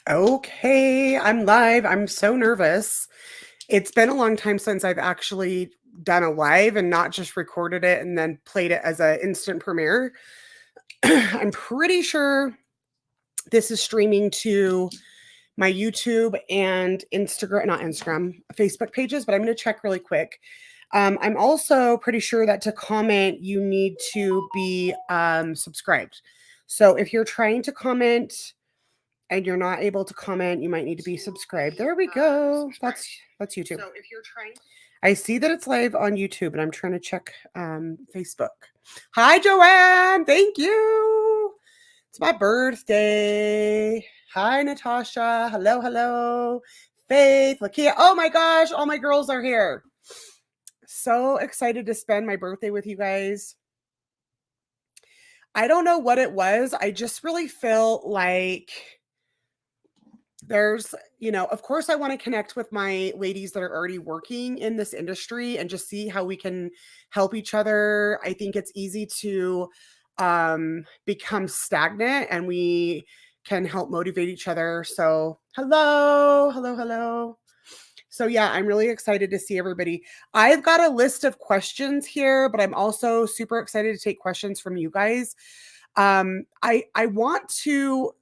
Okay, I'm live. I'm so nervous. It's been a long time since I've actually done a live and not just recorded it and then played it as an instant premiere. I'm pretty sure this is streaming to my YouTube and Instagram, not Instagram, Facebook pages, but I'm going to check really quick. I'm also pretty sure that to comment, you need to be subscribed. So if you're trying to comment, and you're not able to comment, you might need to be subscribed. There we go. That's YouTube. So if you're trying, I see that it's live on YouTube, and I'm trying to check Facebook. Hi, Joanne. Thank you. It's my birthday. Hi, Natasha. Hello, hello. Faith, Lakia. Oh my gosh, all my girls are here. So excited to spend my birthday with you guys. I don't know what it was. I just really felt like there's, of course, I want to connect with my ladies that are already working in this industry and just see how we can help each other. I think it's easy to become stagnant, and we can help motivate each other. So hello, hello, hello. So yeah, I'm really excited to see everybody. I've got a list of questions here, but I'm also super excited to take questions from you guys. I want to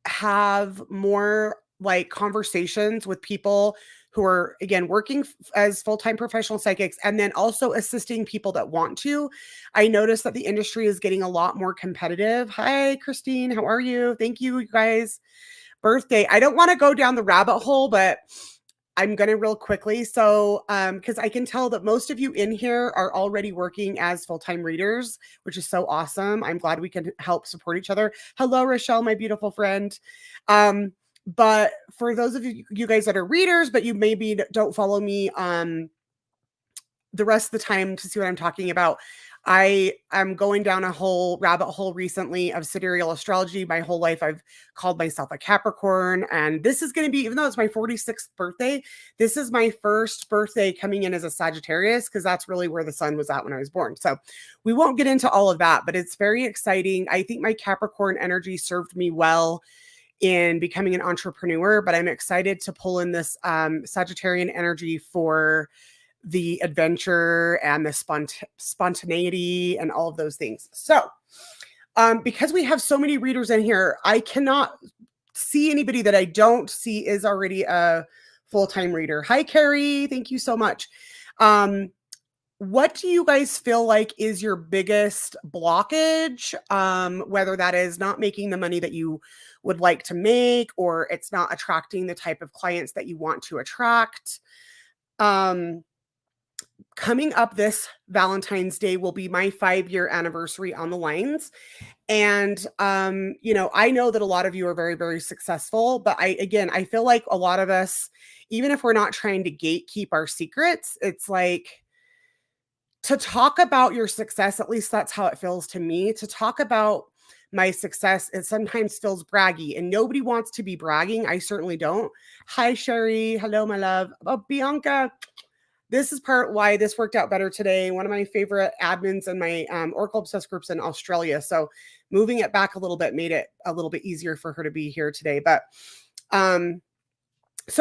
have more like conversations with people who are, again, working as full-time professional psychics, and then also assisting people that want to. I noticed that the industry is getting a lot more competitive. Hi, Christine. How are you? Thank you, you guys. Birthday. I don't want to go down the rabbit hole, but I'm going to real quickly. So, because I can tell that most of you in here are already working as full-time readers, which is so awesome. I'm glad we can help support each other. Hello, Rochelle, my beautiful friend. But for those of you guys that are readers, but you maybe don't follow me the rest of the time to see what I'm talking about, I am going down a whole rabbit hole recently of sidereal astrology. My whole life, I've called myself a Capricorn. And this is going to be, even though it's my 46th birthday, this is my first birthday coming in as a Sagittarius, because that's really where the sun was at when I was born. So we won't get into all of that, but it's very exciting. I think my Capricorn energy served me well in becoming an entrepreneur, but I'm excited to pull in this Sagittarian energy for the adventure and the spontaneity and all of those things. So because we have so many readers in here, I cannot see anybody that I don't see is already a full-time reader. Hi, Carrie. Thank you so much. What do you guys feel like is your biggest blockage? Whether that is not making the money that you would like to make, or it's not attracting the type of clients that you want to attract. Coming up this Valentine's Day will be my 5-year anniversary on the lines. And, I know that a lot of you are very, very successful, but I feel like a lot of us, even if we're not trying to gatekeep our secrets, it's like to talk about your success. At least that's how it feels to me. To talk about my success, it sometimes feels braggy, and nobody wants to be bragging. I certainly don't. Hi, Sherry. Hello, my love. Oh, Bianca. This is part why this worked out better today. One of my favorite admins in my Oracle Obsessed groups in Australia. So moving it back a little bit made it a little bit easier for her to be here today. But so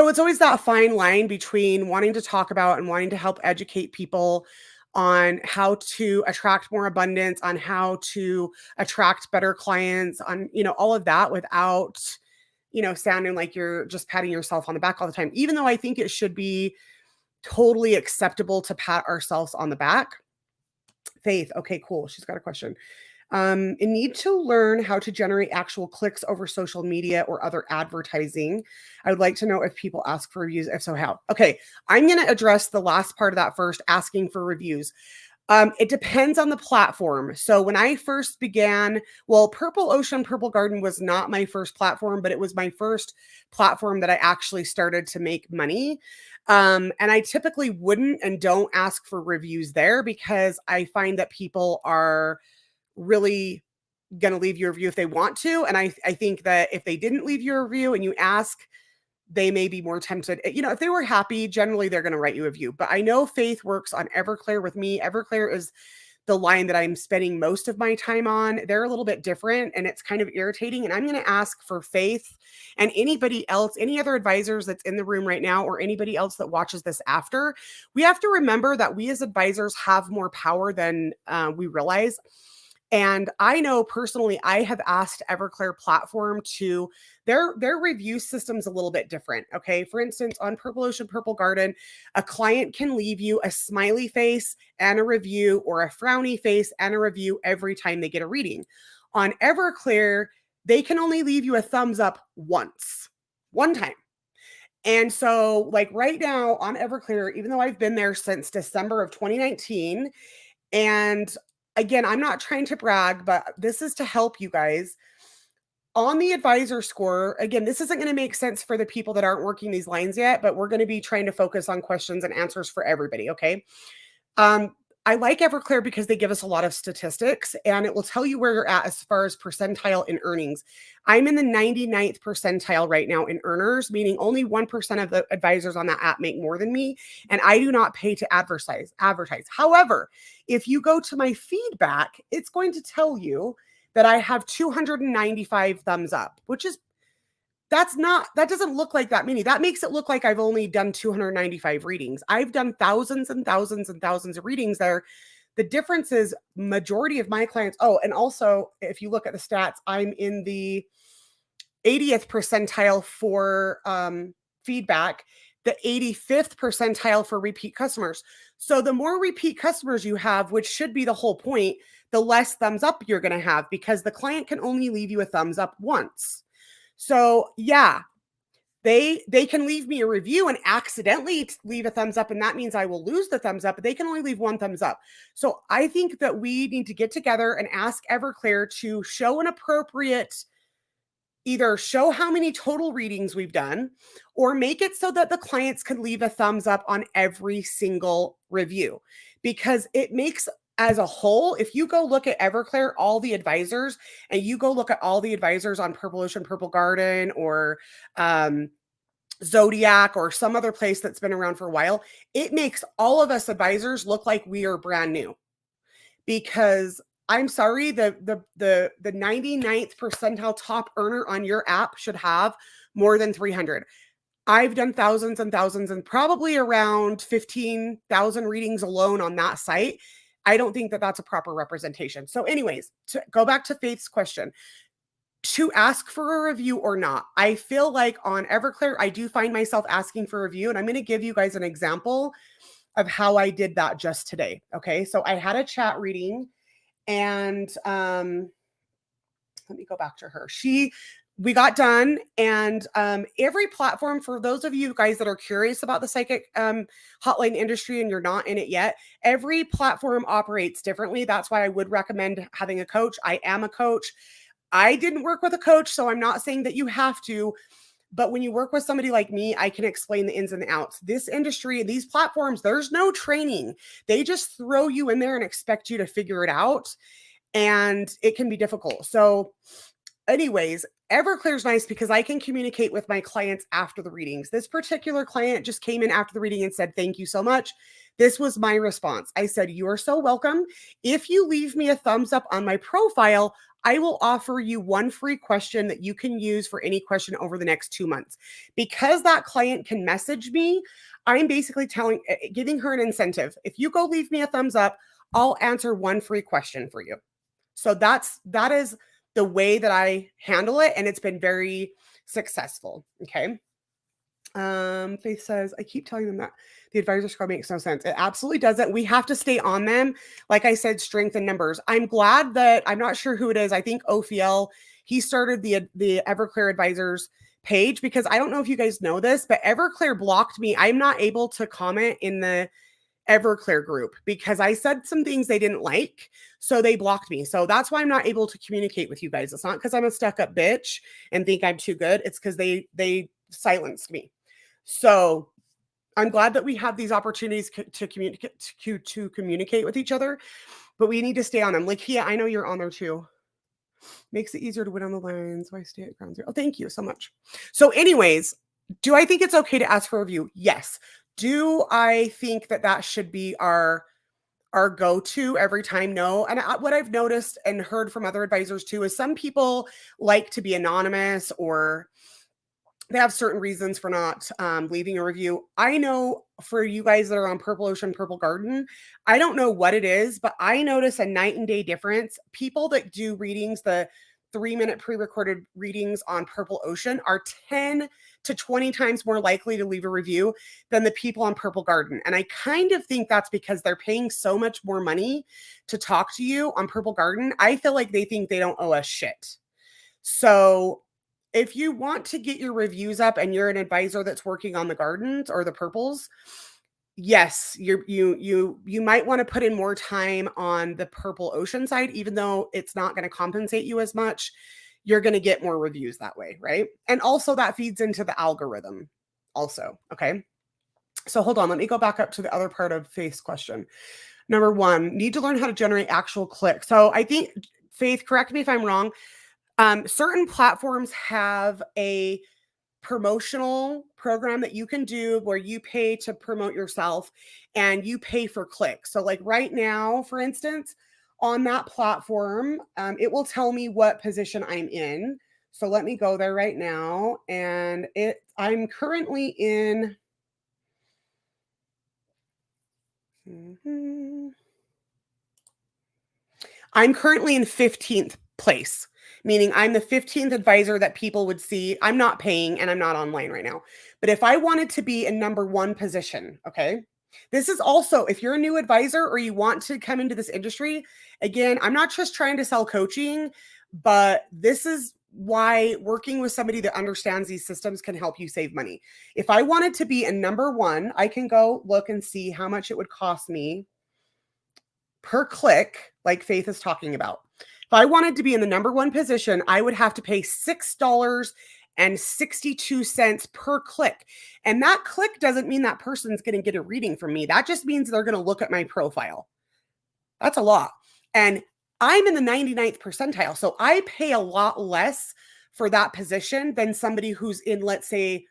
it's always that fine line between wanting to talk about and wanting to help educate people on how to attract more abundance, on how to attract better clients, on, all of that without, sounding like you're just patting yourself on the back all the time, even though I think it should be totally acceptable to pat ourselves on the back. Faith. Okay, cool. She's got a question. I need to learn how to generate actual clicks over social media or other advertising. I would like to know if people ask for reviews. If so, how? Okay, I'm going to address the last part of that first, asking for reviews. It depends on the platform. So when I first began, Purple Ocean, Purple Garden was not my first platform, but it was my first platform that I actually started to make money. And I typically wouldn't and don't ask for reviews there, because I find that people are really going to leave you a review if they want to. And I think that if they didn't leave you a review and you ask, they may be more tempted. If they were happy, generally they're going to write you a review. But I know Faith works on Everclear with me. Everclear is the line that I'm spending most of my time on. They're a little bit different and it's kind of irritating. And I'm going to ask for Faith and anybody else, any other advisors that's in the room right now, or anybody else that watches this after. We have to remember that we as advisors have more power than we realize. And I know personally, I have asked Everclear platform to their review system's a little bit different. Okay. For instance, on Purple Ocean Purple Garden, a client can leave you a smiley face and a review, or a frowny face and a review every time they get a reading. On Everclear, they can only leave you a thumbs up once, one time. And so, like right now on Everclear, even though I've been there since December of 2019, and again, I'm not trying to brag, but this is to help you guys. On the advisor score, again, this isn't going to make sense for the people that aren't working these lines yet, but we're going to be trying to focus on questions and answers for everybody. Okay. I like Everclear because they give us a lot of statistics and it will tell you where you're at as far as percentile in earnings. I'm in the 99th percentile right now in earners, meaning only 1% of the advisors on that app make more than me. And I do not pay to advertise. However, if you go to my feedback, it's going to tell you that I have 295 thumbs up, which is that doesn't look like that many. That makes it look like I've only done 295 readings. I've done thousands and thousands and thousands of readings there. The difference is majority of my clients. Oh, and also if you look at the stats, I'm in the 80th percentile for feedback, the 85th percentile for repeat customers. So the more repeat customers you have, which should be the whole point, the less thumbs up you're going to have, because the client can only leave you a thumbs up once. So yeah, they can leave me a review and accidentally leave a thumbs up, and that means I will lose the thumbs up, but they can only leave one thumbs up. So I think that we need to get together and ask Everclear to show an appropriate, either show how many total readings we've done, or make it so that the clients can leave a thumbs up on every single review, because it makes, as a whole, if you go look at Everclear, all the advisors, and you go look at all the advisors on Purple Ocean Purple Garden, or Zodiac, or some other place that's been around for a while, it makes all of us advisors look like we are brand new. Because I'm sorry, the 99th percentile top earner on your app should have more than 300. I've done thousands and thousands, and probably around 15,000 readings alone on that site. I don't think that that's a proper representation. So anyways, to go back to Faith's question, to ask for a review or not, I feel like on Everclear, I do find myself asking for a review, and I'm going to give you guys an example of how I did that just today. Okay. So I had a chat reading, and let me go back to her. We got done, and every platform, for those of you guys that are curious about the psychic hotline industry and you're not in it yet, every platform operates differently. That's why I would recommend having a coach. I am a coach. I didn't work with a coach, so I'm not saying that you have to, but when you work with somebody like me, I can explain the ins and the outs. This industry, these platforms, there's no training. They just throw you in there and expect you to figure it out, and it can be difficult. So anyways, Everclear is nice because I can communicate with my clients after the readings. This particular client just came in after the reading and said, "Thank you so much." This was my response. I said, "You are so welcome. If you leave me a thumbs up on my profile, I will offer you one free question that you can use for any question over the next 2 months." Because that client can message me, I'm basically giving her an incentive. If you go leave me a thumbs up, I'll answer one free question for you. So that is the way that I handle it, and it's been very successful. Okay. Faith says, "I keep telling them that the advisor score makes no sense." It absolutely doesn't. We have to stay on them. Like I said, strength in numbers. I'm glad that, I'm not sure who it is. I think Ophiel, he started the Everclear advisors page, because I don't know if you guys know this, but Everclear blocked me. I'm not able to comment in the Everclear group because I said some things they didn't like. So they blocked me. So that's why I'm not able to communicate with you guys. It's not because I'm a stuck up bitch and think I'm too good. It's because they silenced me. So I'm glad that we have these opportunities to communicate with each other, but we need to stay on them. Like, yeah, I know you're on there too. Makes it easier to win on the lines. Why stay at ground zero? Oh, thank you so much. So anyways, do I think it's okay to ask for a review? Yes. Do I think that that should be our our go-to every time. No. And what I've noticed and heard from other advisors too is some people like to be anonymous, or they have certain reasons for not leaving a review. I know for you guys that are on Purple Ocean, Purple Garden, I don't know what it is, but I notice a night and day difference. People that do readings, the 3-minute pre-recorded readings on Purple Ocean, are 10 to 20 times more likely to leave a review than the people on Purple Garden. And I kind of think that's because they're paying so much more money to talk to you on Purple Garden. I feel like they think they don't owe us shit. So if you want to get your reviews up and you're an advisor that's working on the gardens or the purples, yes, you might want to put in more time on the Purple Ocean side, even though it's not going to compensate you as much. You're going to get more reviews that way, right? And also that feeds into the algorithm also, okay? So hold on, let me go back up to the other part of Faith's question. Number 1, need to learn how to generate actual clicks. So I think, Faith, correct me if I'm wrong, certain platforms have a promotional program that you can do where you pay to promote yourself and you pay for clicks. So like right now, for instance, on that platform, it will tell me what position I'm in. So let me go there right now. And I'm currently in, I'm currently in 15th place, meaning I'm the 15th advisor that people would see. I'm not paying and I'm not online right now. But if I wanted to be in number 1 position, okay, this is also, if you're a new advisor or you want to come into this industry, again, I'm not just trying to sell coaching, but this is why working with somebody that understands these systems can help you save money. If I wanted to be in number 1, I can go look and see how much it would cost me per click, like Faith is talking about. If I wanted to be in the number 1 position, I would have to pay $6.62 per click. And that click doesn't mean that person's going to get a reading from me. That just means they're going to look at my profile. That's a lot. And I'm in the 99th percentile. So I pay a lot less for that position than somebody who's in, let's say,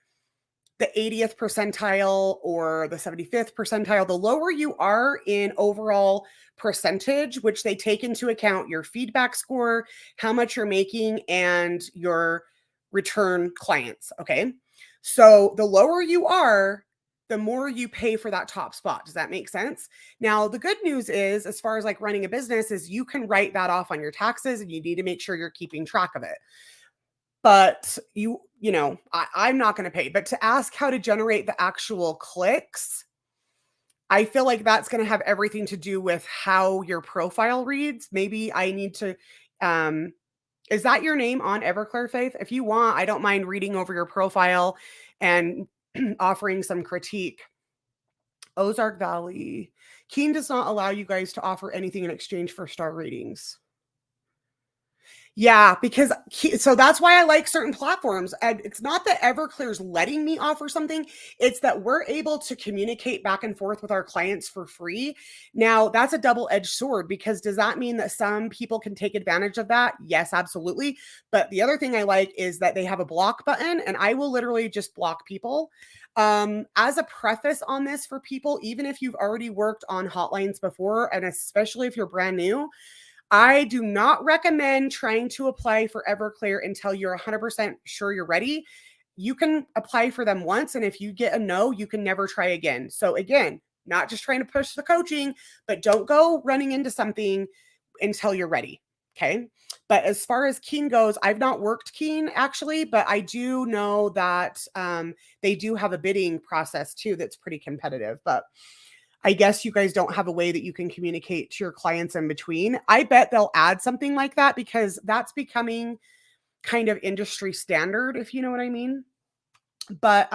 the 80th percentile or the 75th percentile. The lower you are in overall percentage, which they take into account your feedback score, how much you're making, and your return clients. Okay. So the lower you are, the more you pay for that top spot. Does that make sense? Now, the good news is, as far as like running a business, is you can write that off on your taxes and you need to make sure you're keeping track of it. But I'm not going to pay. But to ask how to generate the actual clicks, I feel like that's going to have everything to do with how your profile reads. Maybe I need to, is that your name on Everclear, Faith? If you want, I don't mind reading over your profile and offering some critique. Ozark Valley. Keen does not allow you guys to offer anything in exchange for star ratings. Yeah, because so that's why I like certain platforms. And it's not that Everclear's letting me offer something, it's that we're able to communicate back and forth with our clients for free. Now, that's a double-edged sword, because does that mean that some people can take advantage of that? Yes, absolutely. But the other thing I like is that they have a block button, and I will literally just block people. As a preface on this for people, even if you've already worked on Hotlines before, and especially if you're brand new, I do not recommend trying to apply for Everclear until you're 100% sure you're ready. You can apply for them once, and if you get a no, you can never try again. So again, not just trying to push the coaching, but don't go running into something until you're ready. Okay. But as far as Keen goes, I've not worked Keen actually, but I do know that they do have a bidding process too that's pretty competitive. But I guess you guys don't have a way that you can communicate to your clients in between. I bet they'll add something like that, because that's becoming kind of industry standard, if you know what I mean. But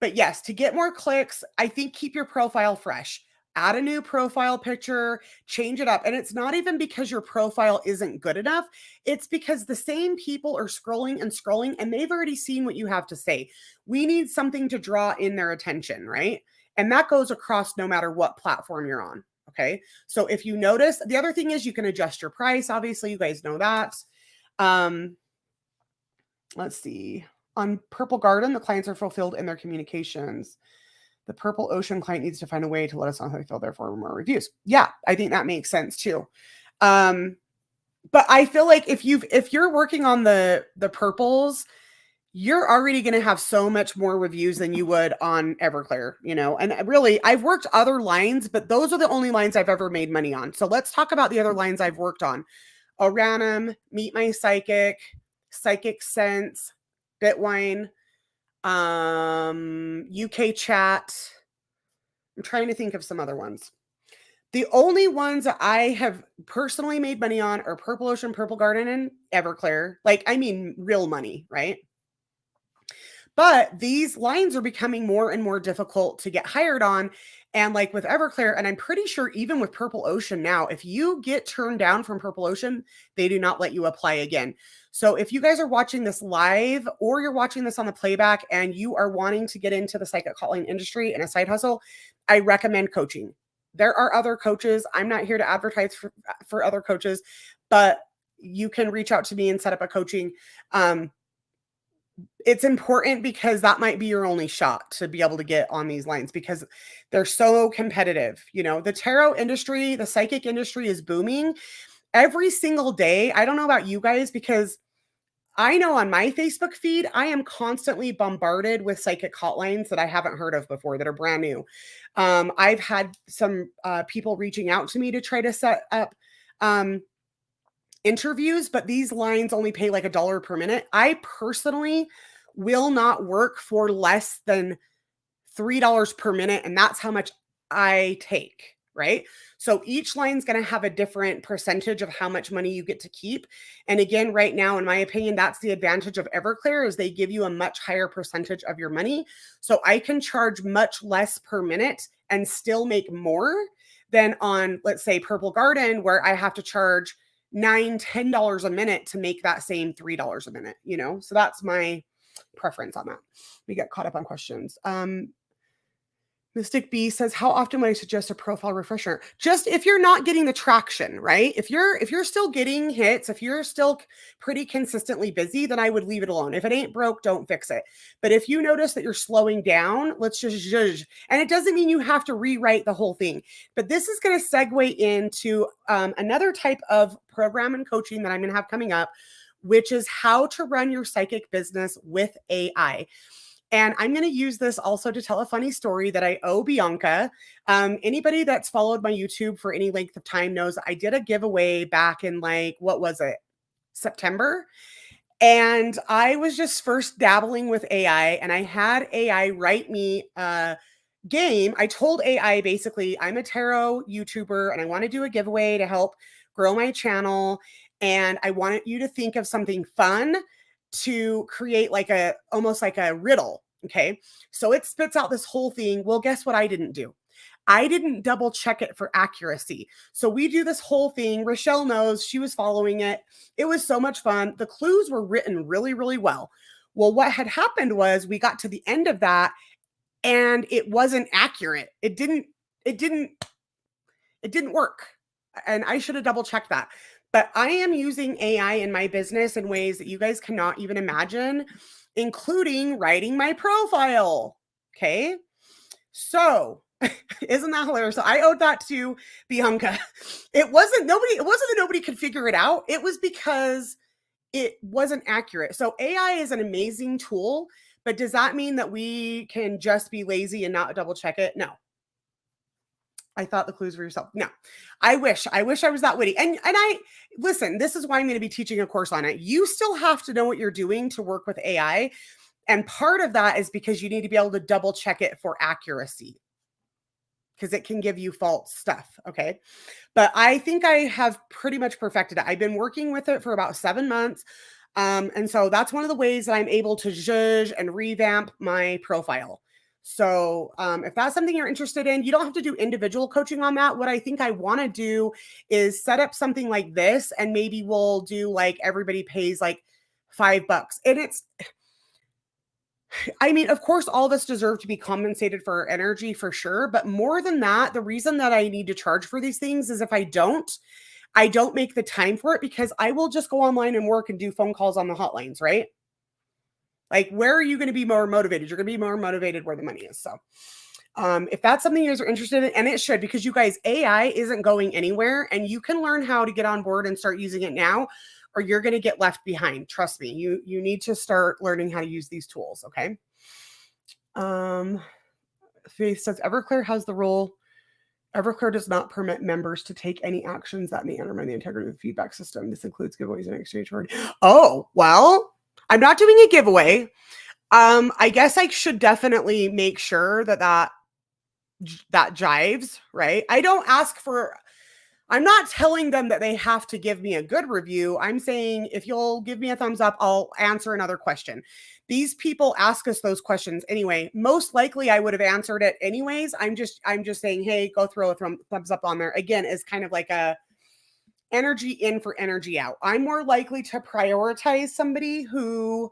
yes, to get more clicks, I think keep your profile fresh. Add a new profile picture, change it up. And it's not even because your profile isn't good enough. It's because the same people are scrolling and scrolling, and they've already seen what you have to say. We need something to draw in their attention, right? And that goes across no matter what platform you're on. Okay. So if you notice, the other thing is you can adjust your price. Obviously, you guys know that. Let's see. On Purple Garden, the clients are fulfilled in their communications. The Purple Ocean client needs to find a way to let us know how they feel, therefore more reviews. Yeah, I think that makes sense too. But I feel like if you're working on the purples, you're already going to have so much more reviews than you would on Everclear, and really I've worked other lines, but those are the only lines I've ever made money on. So let's talk about the other lines I've worked on. Oranum, Meet My Psychic, Psychic Sense, Bitwine, UK Chat. I'm trying to think of some other ones. The only ones that I have personally made money on are Purple Ocean, Purple Garden, and Everclear. Real money, right? But these lines are becoming more and more difficult to get hired on. And like with Everclear, and I'm pretty sure even with Purple Ocean now, if you get turned down from Purple Ocean, they do not let you apply again. So if you guys are watching this live or you're watching this on the playback and you are wanting to get into the psychic hotline industry and a side hustle, I recommend coaching. There are other coaches. I'm not here to advertise for other coaches, but you can reach out to me and set up a coaching. It's important because that might be your only shot to be able to get on these lines because they're so competitive. The tarot industry, the psychic industry is booming every single day. I don't know about you guys because I know on my Facebook feed, I am constantly bombarded with psychic hotlines that I haven't heard of before that are brand new. I've had some people reaching out to me to try to set up interviews, but these lines only pay like $1 per minute. I personally will not work for less than $3 per minute, and that's how much I take, right? So each line's going to have a different percentage of how much money you get to keep. And again, right now, in my opinion, that's the advantage of Everclear is they give you a much higher percentage of your money. So I can charge much less per minute and still make more than on, let's say, Purple Garden, where I have to charge $9-10 a minute to make that same $3 a minute, So that's my preference on that. We get caught up on questions. Mystic B says, how often would I suggest a profile refresher? Just if you're not getting the traction, right? If you're still getting hits, if you're still pretty consistently busy, then I would leave it alone. If it ain't broke, don't fix it. But if you notice that you're slowing down, let's just judge. And it doesn't mean you have to rewrite the whole thing. But this is going to segue into another type of program and coaching that I'm going to have coming up, which is how to run your psychic business with AI. And I'm going to use this also to tell a funny story that I owe Bianca. Anybody that's followed my YouTube for any length of time knows I did a giveaway back in what was it? September. And I was just first dabbling with AI and I had AI write me a game. I told AI basically, I'm a tarot YouTuber and I want to do a giveaway to help grow my channel. And I want you to think of something fun to create almost like a riddle. Okay. So it spits out this whole thing. Well, guess what I didn't do? I didn't double check it for accuracy. So we do this whole thing. Rochelle knows, she was following it. It was so much fun. The clues were written really, really well. Well, what had happened was we got to the end of that and it wasn't accurate. It didn't work. And I should have double checked that. But I am using AI in my business in ways that you guys cannot even imagine, including writing my profile. Okay. So isn't that hilarious? So I owed that to Bianca. It wasn't that nobody could figure it out. It was because it wasn't accurate. So AI is an amazing tool, but does that mean that we can just be lazy and not double check it? No. I thought the clues were yourself. No, I wish I was that witty. And I listen, this is why I'm going to be teaching a course on it. You still have to know what you're doing to work with AI. And part of that is because you need to be able to double check it for accuracy because it can give you false stuff. Okay. But I think I have pretty much perfected it. I've been working with it for about 7 months. And so that's one of the ways that I'm able to judge and revamp my profile. So if that's something you're interested in, you don't have to do individual coaching on that. What I think I want to do is set up something like this and maybe we'll do everybody pays $5. And of course, all of us deserve to be compensated for our energy for sure. But more than that, the reason that I need to charge for these things is if I don't make the time for it because I will just go online and work and do phone calls on the hotlines, right? Where are you going to be more motivated? You're going to be more motivated where the money is. So If that's something you guys are interested in, and it should, because you guys, AI isn't going anywhere, and you can learn how to get on board and start using it now, or you're going to get left behind. Trust me, you need to start learning how to use these tools. Okay. Faith says Everclear has the rule. Everclear does not permit members to take any actions that may undermine the integrity of the feedback system. This includes giveaways and exchange for. Oh, well, I'm not doing a giveaway. I guess I should definitely make sure that jives, right? I'm not telling them that they have to give me a good review. I'm saying if you'll give me a thumbs up, I'll answer another question. These people ask us those questions anyway. Most likely I would have answered it anyways. I'm just saying, hey, go throw a thumbs up on there. Again, is kind of like a energy in for energy out. I'm more likely to prioritize somebody who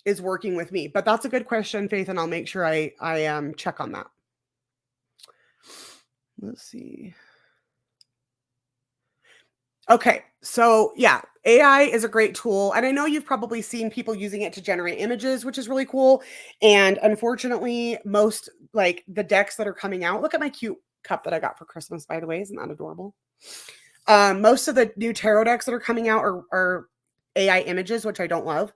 is working with me. But that's a good question, Faith, and I'll make sure I check on that. Let's see. Okay, so yeah, AI is a great tool. And I know you've probably seen people using it to generate images, which is really cool. And unfortunately, most like the decks that are coming out, look at my cute cup that I got for Christmas, by the way. Isn't that adorable? Most of the new tarot decks that are coming out are AI images, which I don't love.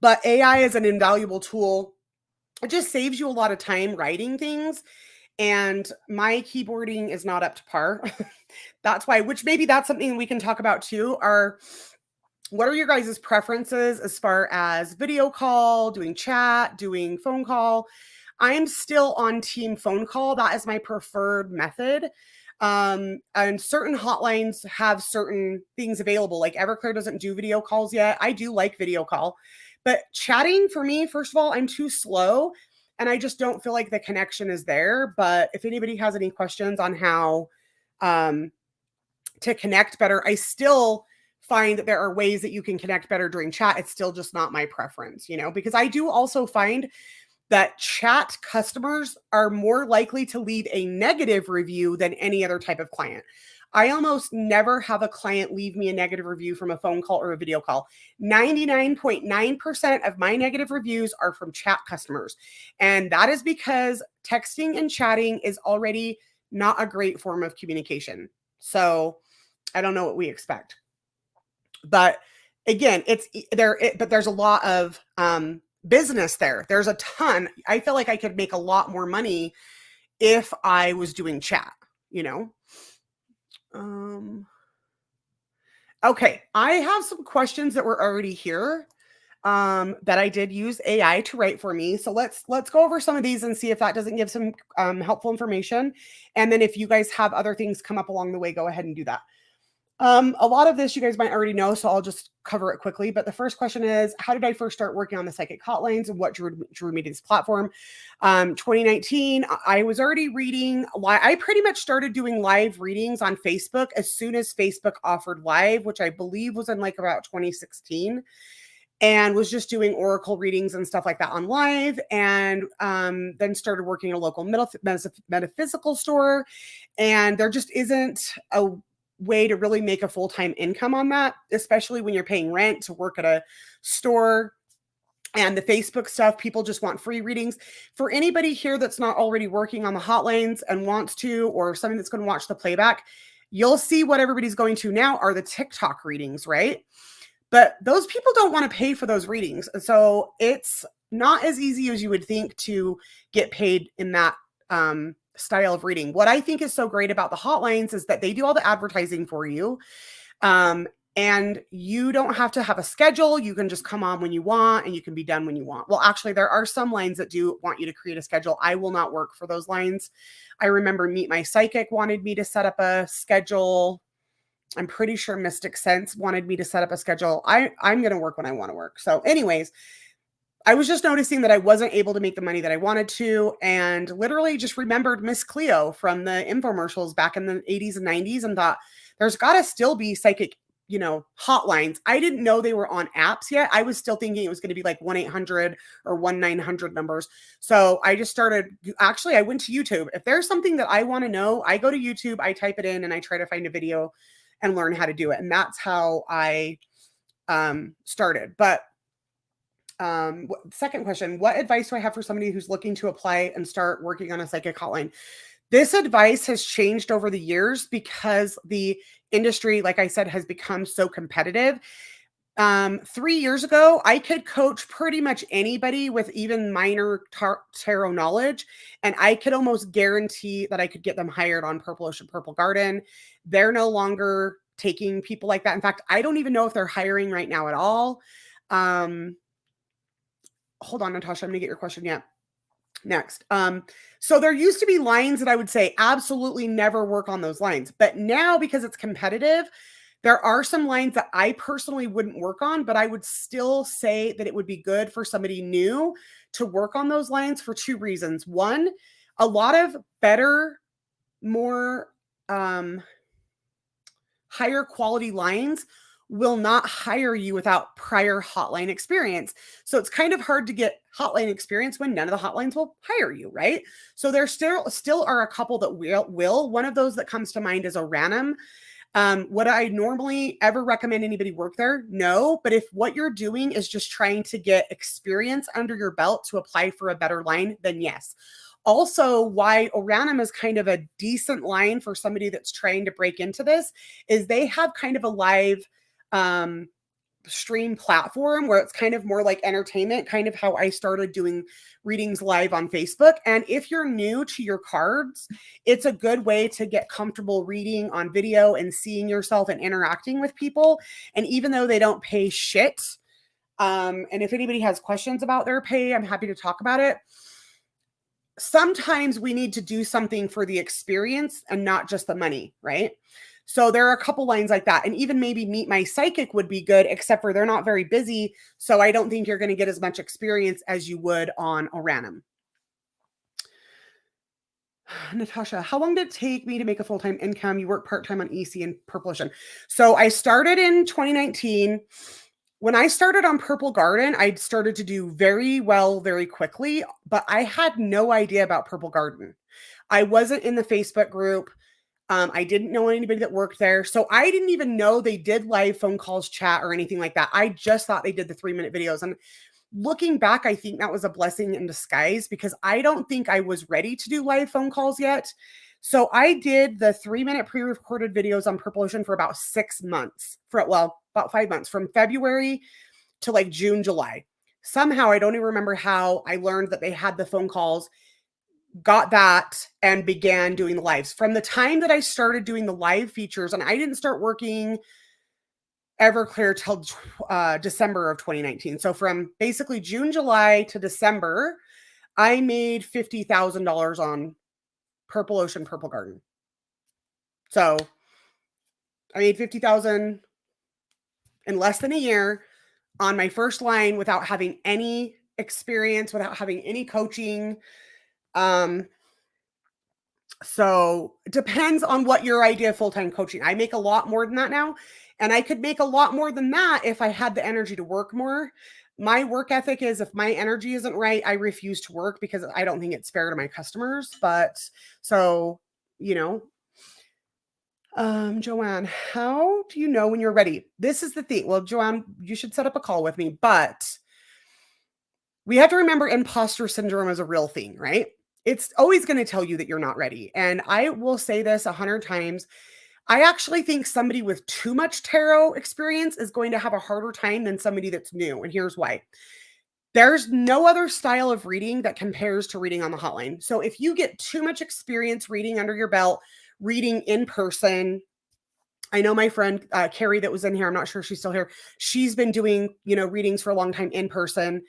But AI is an invaluable tool. It just saves you a lot of time writing things. And my keyboarding is not up to par. That's why, which maybe that's something we can talk about too, what are your guys' preferences as far as video call, doing chat, doing phone call? I'm still on team phone call. That is my preferred method. And certain hotlines have certain things available. Like Everclear doesn't do video calls yet. I do like video call. But chatting for me, first of all, I'm too slow. And I just don't feel like the connection is there. But if anybody has any questions on how to connect better, I still find that there are ways that you can connect better during chat. It's still just not my preference, because I do also find that chat customers are more likely to leave a negative review than any other type of client. I almost never have a client leave me a negative review from a phone call or a video call. 99.9% of my negative reviews are from chat customers. And that is because texting and chatting is already not a great form of communication. So I don't know what we expect. But again, but there's a lot of business there. There's a ton. I feel like I could make a lot more money if I was doing chat, Okay, I have some questions that were already here that I did use AI to write for me. So let's go over some of these and see if that doesn't give some helpful information. And then if you guys have other things come up along the way, go ahead and do that. A lot of this you guys might already know, so I'll just cover it quickly. But the first question is, how did I first start working on the psychic hotlines and what drew me to this platform? 2019, I was already reading. I pretty much started doing live readings on Facebook as soon as Facebook offered live, which I believe was in like about 2016. And was just doing oracle readings and stuff like that on live. And then started working at a local metaphysical store. And there just isn't a way to really make a full-time income on that, especially when you're paying rent to work at a store. And the Facebook stuff, people just want free readings. For anybody here that's not already working on the hotlines and wants to, or something that's going to watch the playback, you'll see what everybody's going to now are the TikTok readings, right? But those people don't want to pay for those readings. So it's not as easy as you would think to get paid in that style of reading. What I think is so great about the hotlines is that they do all the advertising for you. And you don't have to have a schedule. You can just come on when you want and you can be done when you want. Well, actually, there are some lines that do want you to create a schedule. I will not work for those lines. I remember Meet My Psychic wanted me to set up a schedule. I'm pretty sure Mystic Sense wanted me to set up a schedule. I'm going to work when I want to work. So anyways, I was just noticing that I wasn't able to make the money that I wanted to, and literally just remembered Miss Cleo from the infomercials back in the 80s and 90s and thought there's got to still be psychic, hotlines. I didn't know they were on apps yet. I was still thinking it was going to be like 1-800 or 1-900 numbers. So I just started, actually, I went to YouTube. If there's something that I want to know, I go to YouTube, I type it in and I try to find a video and learn how to do it. And that's how I started. But Second question, what advice do I have for somebody who's looking to apply and start working on a psychic hotline? This advice has changed over the years because the industry, like I said, has become so competitive. 3 years ago, I could coach pretty much anybody with even minor tarot knowledge, and I could almost guarantee that I could get them hired on Purple Ocean Purple Garden. They're no longer taking people like that. In fact, I don't even know if they're hiring right now at all. Hold on, Natasha, I'm gonna get your question yet. Next. So there used to be lines that I would say absolutely never work on those lines. But now, because it's competitive, there are some lines that I personally wouldn't work on, but I would still say that it would be good for somebody new to work on those lines for two reasons. One, a lot of better, more higher quality lines will not hire you without prior hotline experience. So it's kind of hard to get hotline experience when none of the hotlines will hire you, right? So there still are a couple that will. One of those that comes to mind is Oranium. Would I normally ever recommend anybody work there? No, but if what you're doing is just trying to get experience under your belt to apply for a better line, then yes. Also, why Oranium is kind of a decent line for somebody that's trying to break into this is they have kind of a live stream platform where it's kind of more like entertainment, kind of how I started doing readings live on Facebook. And if you're new to your cards, it's a good way to get comfortable reading on video and seeing yourself and interacting with people. And even though they don't pay shit, and if anybody has questions about their pay, I'm happy to talk about it. Sometimes we need to do something for the experience and not just the money, right? So there are a couple lines like that. And even maybe Meet My Psychic would be good, except for they're not very busy. So I don't think you're going to get as much experience as you would on Oranium. Natasha, how long did it take me to make a full-time income? You work part-time on EC and Purple Ocean. So I started in 2019. When I started on Purple Garden, I started to do very well very quickly, but I had no idea about Purple Garden. I wasn't in the Facebook group. I didn't know anybody that worked there. So I didn't even know they did live phone calls, chat, or anything like that. I just thought they did the 3-minute videos. And looking back, I think that was a blessing in disguise because I don't think I was ready to do live phone calls yet. So I did the 3-minute pre-recorded videos on Purple Ocean for about 6 months, about 5 months, from February to like June, July. Somehow, I don't even remember how I learned that they had the phone calls, got that, and began doing the lives. From the time that I started doing the live features, and I didn't start working Everclear till December of 2019. So from basically June, July to December, I made $50,000 on Purple Ocean, Purple Garden. So I made 50,000 in less than a year on my first line without having any experience, without having any coaching. So it depends on what your idea of full-time coaching. I make a lot more than that now, and I could make a lot more than that if I had the energy to work more. My work ethic is if my energy isn't right, I refuse to work because I don't think it's fair to my customers. But so, Joanne, how do you know when you're ready? This is the thing. Well, Joanne, you should set up a call with me, but we have to remember imposter syndrome is a real thing, right? It's always going to tell you that you're not ready. And I will say this 100 times. I actually think somebody with too much tarot experience is going to have a harder time than somebody that's new. And here's why. There's no other style of reading that compares to reading on the hotline. So if you get too much experience reading under your belt, reading in person, I know my friend Carrie that was in here, I'm not sure she's still here. She's been doing, readings for a long time in person.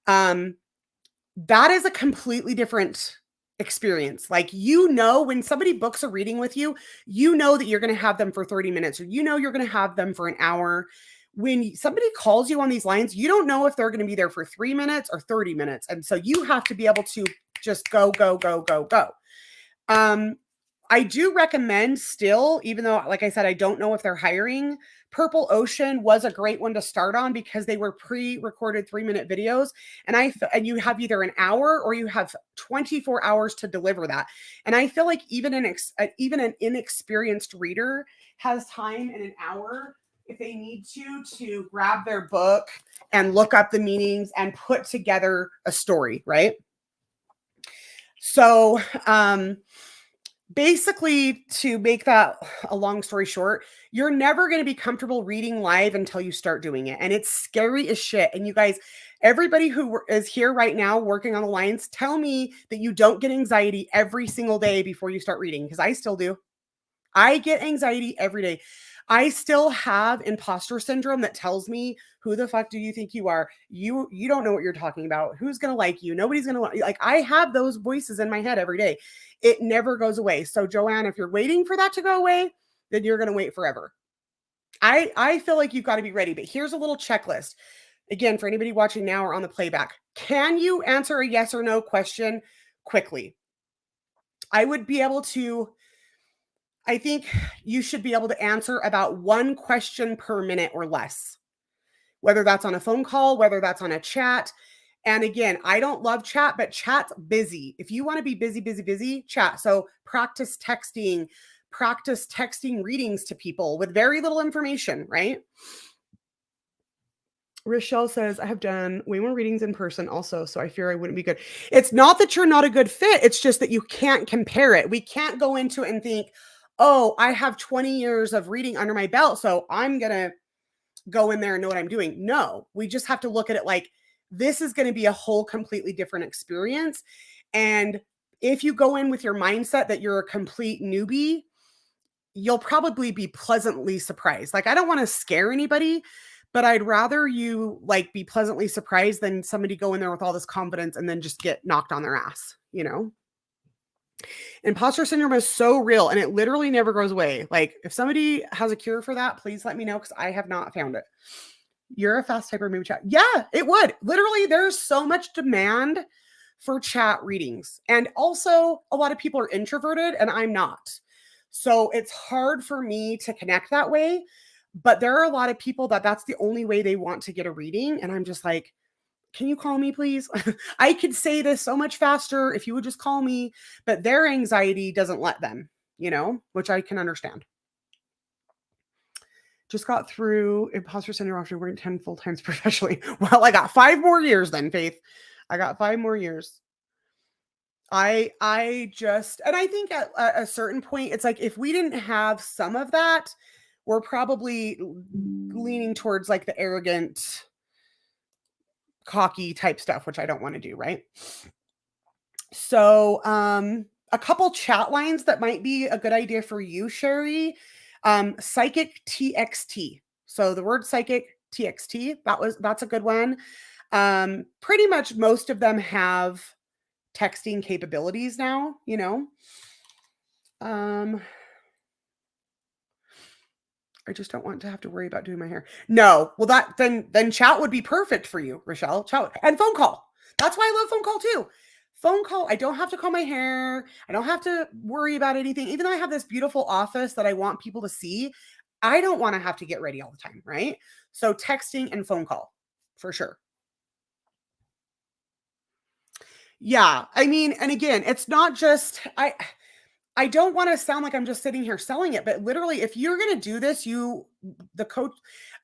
That is a completely different experience. Like, when somebody books a reading with you, that you're going to have them for 30 minutes or you're going to have them for an hour. When somebody calls you on these lines, you don't know if they're going to be there for 3 minutes or 30 minutes. And so you have to be able to just go, go, go, go, go. I do recommend still, even though, like I said, I don't know if they're hiring, Purple Ocean was a great one to start on because they were pre-recorded 3-minute videos. And you have either an hour or you have 24 hours to deliver that. And I feel like even an inexperienced reader has time in an hour if they need to grab their book and look up the meanings and put together a story, right? So, basically, to make that a long story short, you're never going to be comfortable reading live until you start doing it. And it's scary as shit. And you guys, everybody who is here right now working on the lines, tell me that you don't get anxiety every single day before you start reading, because I still do. I get anxiety every day. I still have imposter syndrome that tells me, who the fuck do you think you are? You don't know what you're talking about. Who's going to like you? Nobody's going to like. I have those voices in my head every day. It never goes away. So Joanne, if you're waiting for that to go away, then you're going to wait forever. I feel like you've got to be ready, but here's a little checklist. Again, for anybody watching now or on the playback, can you answer a yes or no question quickly? I think you should be able to answer about one question per minute or less, whether that's on a phone call, whether that's on a chat. And again, I don't love chat, but chat's busy. If you want to be busy, chat. So practice texting readings to people with very little information, right? Rochelle says, I have done way more readings in person also, so I fear I wouldn't be good. It's not that you're not a good fit. It's just that you can't compare it. We can't go into it and think, oh, I have 20 years of reading under my belt, so I'm going to go in there and know what I'm doing. No, we just have to look at it like this is going to be a whole completely different experience. And if you go in with your mindset that you're a complete newbie, you'll probably be pleasantly surprised. Like, I don't want to scare anybody, but I'd rather you like be pleasantly surprised than somebody go in there with all this confidence and then just get knocked on their ass, you know? Imposter syndrome is so real and it literally never goes away. Like, if somebody has a cure for that, please let me know, because I have not found it. You're a fast typer, maybe chat. Yeah, it would. Literally, there's so much demand for chat readings. And also, a lot of people are introverted and I'm not. So it's hard for me to connect that way. But there are a lot of people that's the only way they want to get a reading. And I'm just like, can you call me, please? I could say this so much faster if you would just call me, but their anxiety doesn't let them, which I can understand. Just got through imposter syndrome after working 10 full times professionally. Well, I got 5 more years then, Faith. I got 5 more years. And I think at a certain point, it's like, if we didn't have some of that, we're probably leaning towards like the arrogant, cocky type stuff, which I don't want to do, right? So, a couple chat lines that might be a good idea for you, Sherry. Psychic TXT. So the word psychic TXT, that's a good one. Pretty much most of them have texting capabilities now, I just don't want to have to worry about doing my hair. No, well, then chat would be perfect for you, Rochelle. Chat and phone call. That's why I love phone call too. Phone call, I don't have to comb my hair. I don't have to worry about anything. Even though I have this beautiful office that I want people to see, I don't want to have to get ready all the time, right? So texting and phone call for sure. Yeah, I mean, and again, it's not just I don't want to sound like I'm just sitting here selling it, but literally, if you're going to do this, the coach,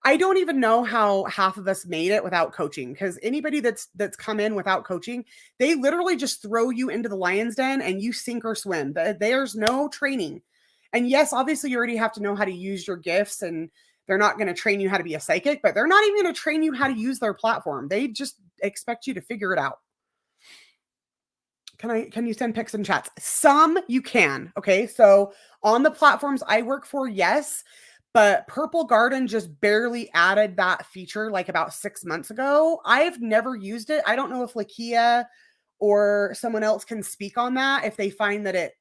I don't even know how half of us made it without coaching, because anybody that's come in without coaching, they literally just throw you into the lion's den and you sink or swim. There's no training. And yes, obviously you already have to know how to use your gifts, and they're not going to train you how to be a psychic, but they're not even going to train you how to use their platform. They just expect you to figure it out. Can you send pics and chats? Some you can. Okay. So on the platforms I work for, yes, but Purple Garden just barely added that feature like about 6 months ago. I've never used it. I don't know if Lakia or someone else can speak on that. If they find that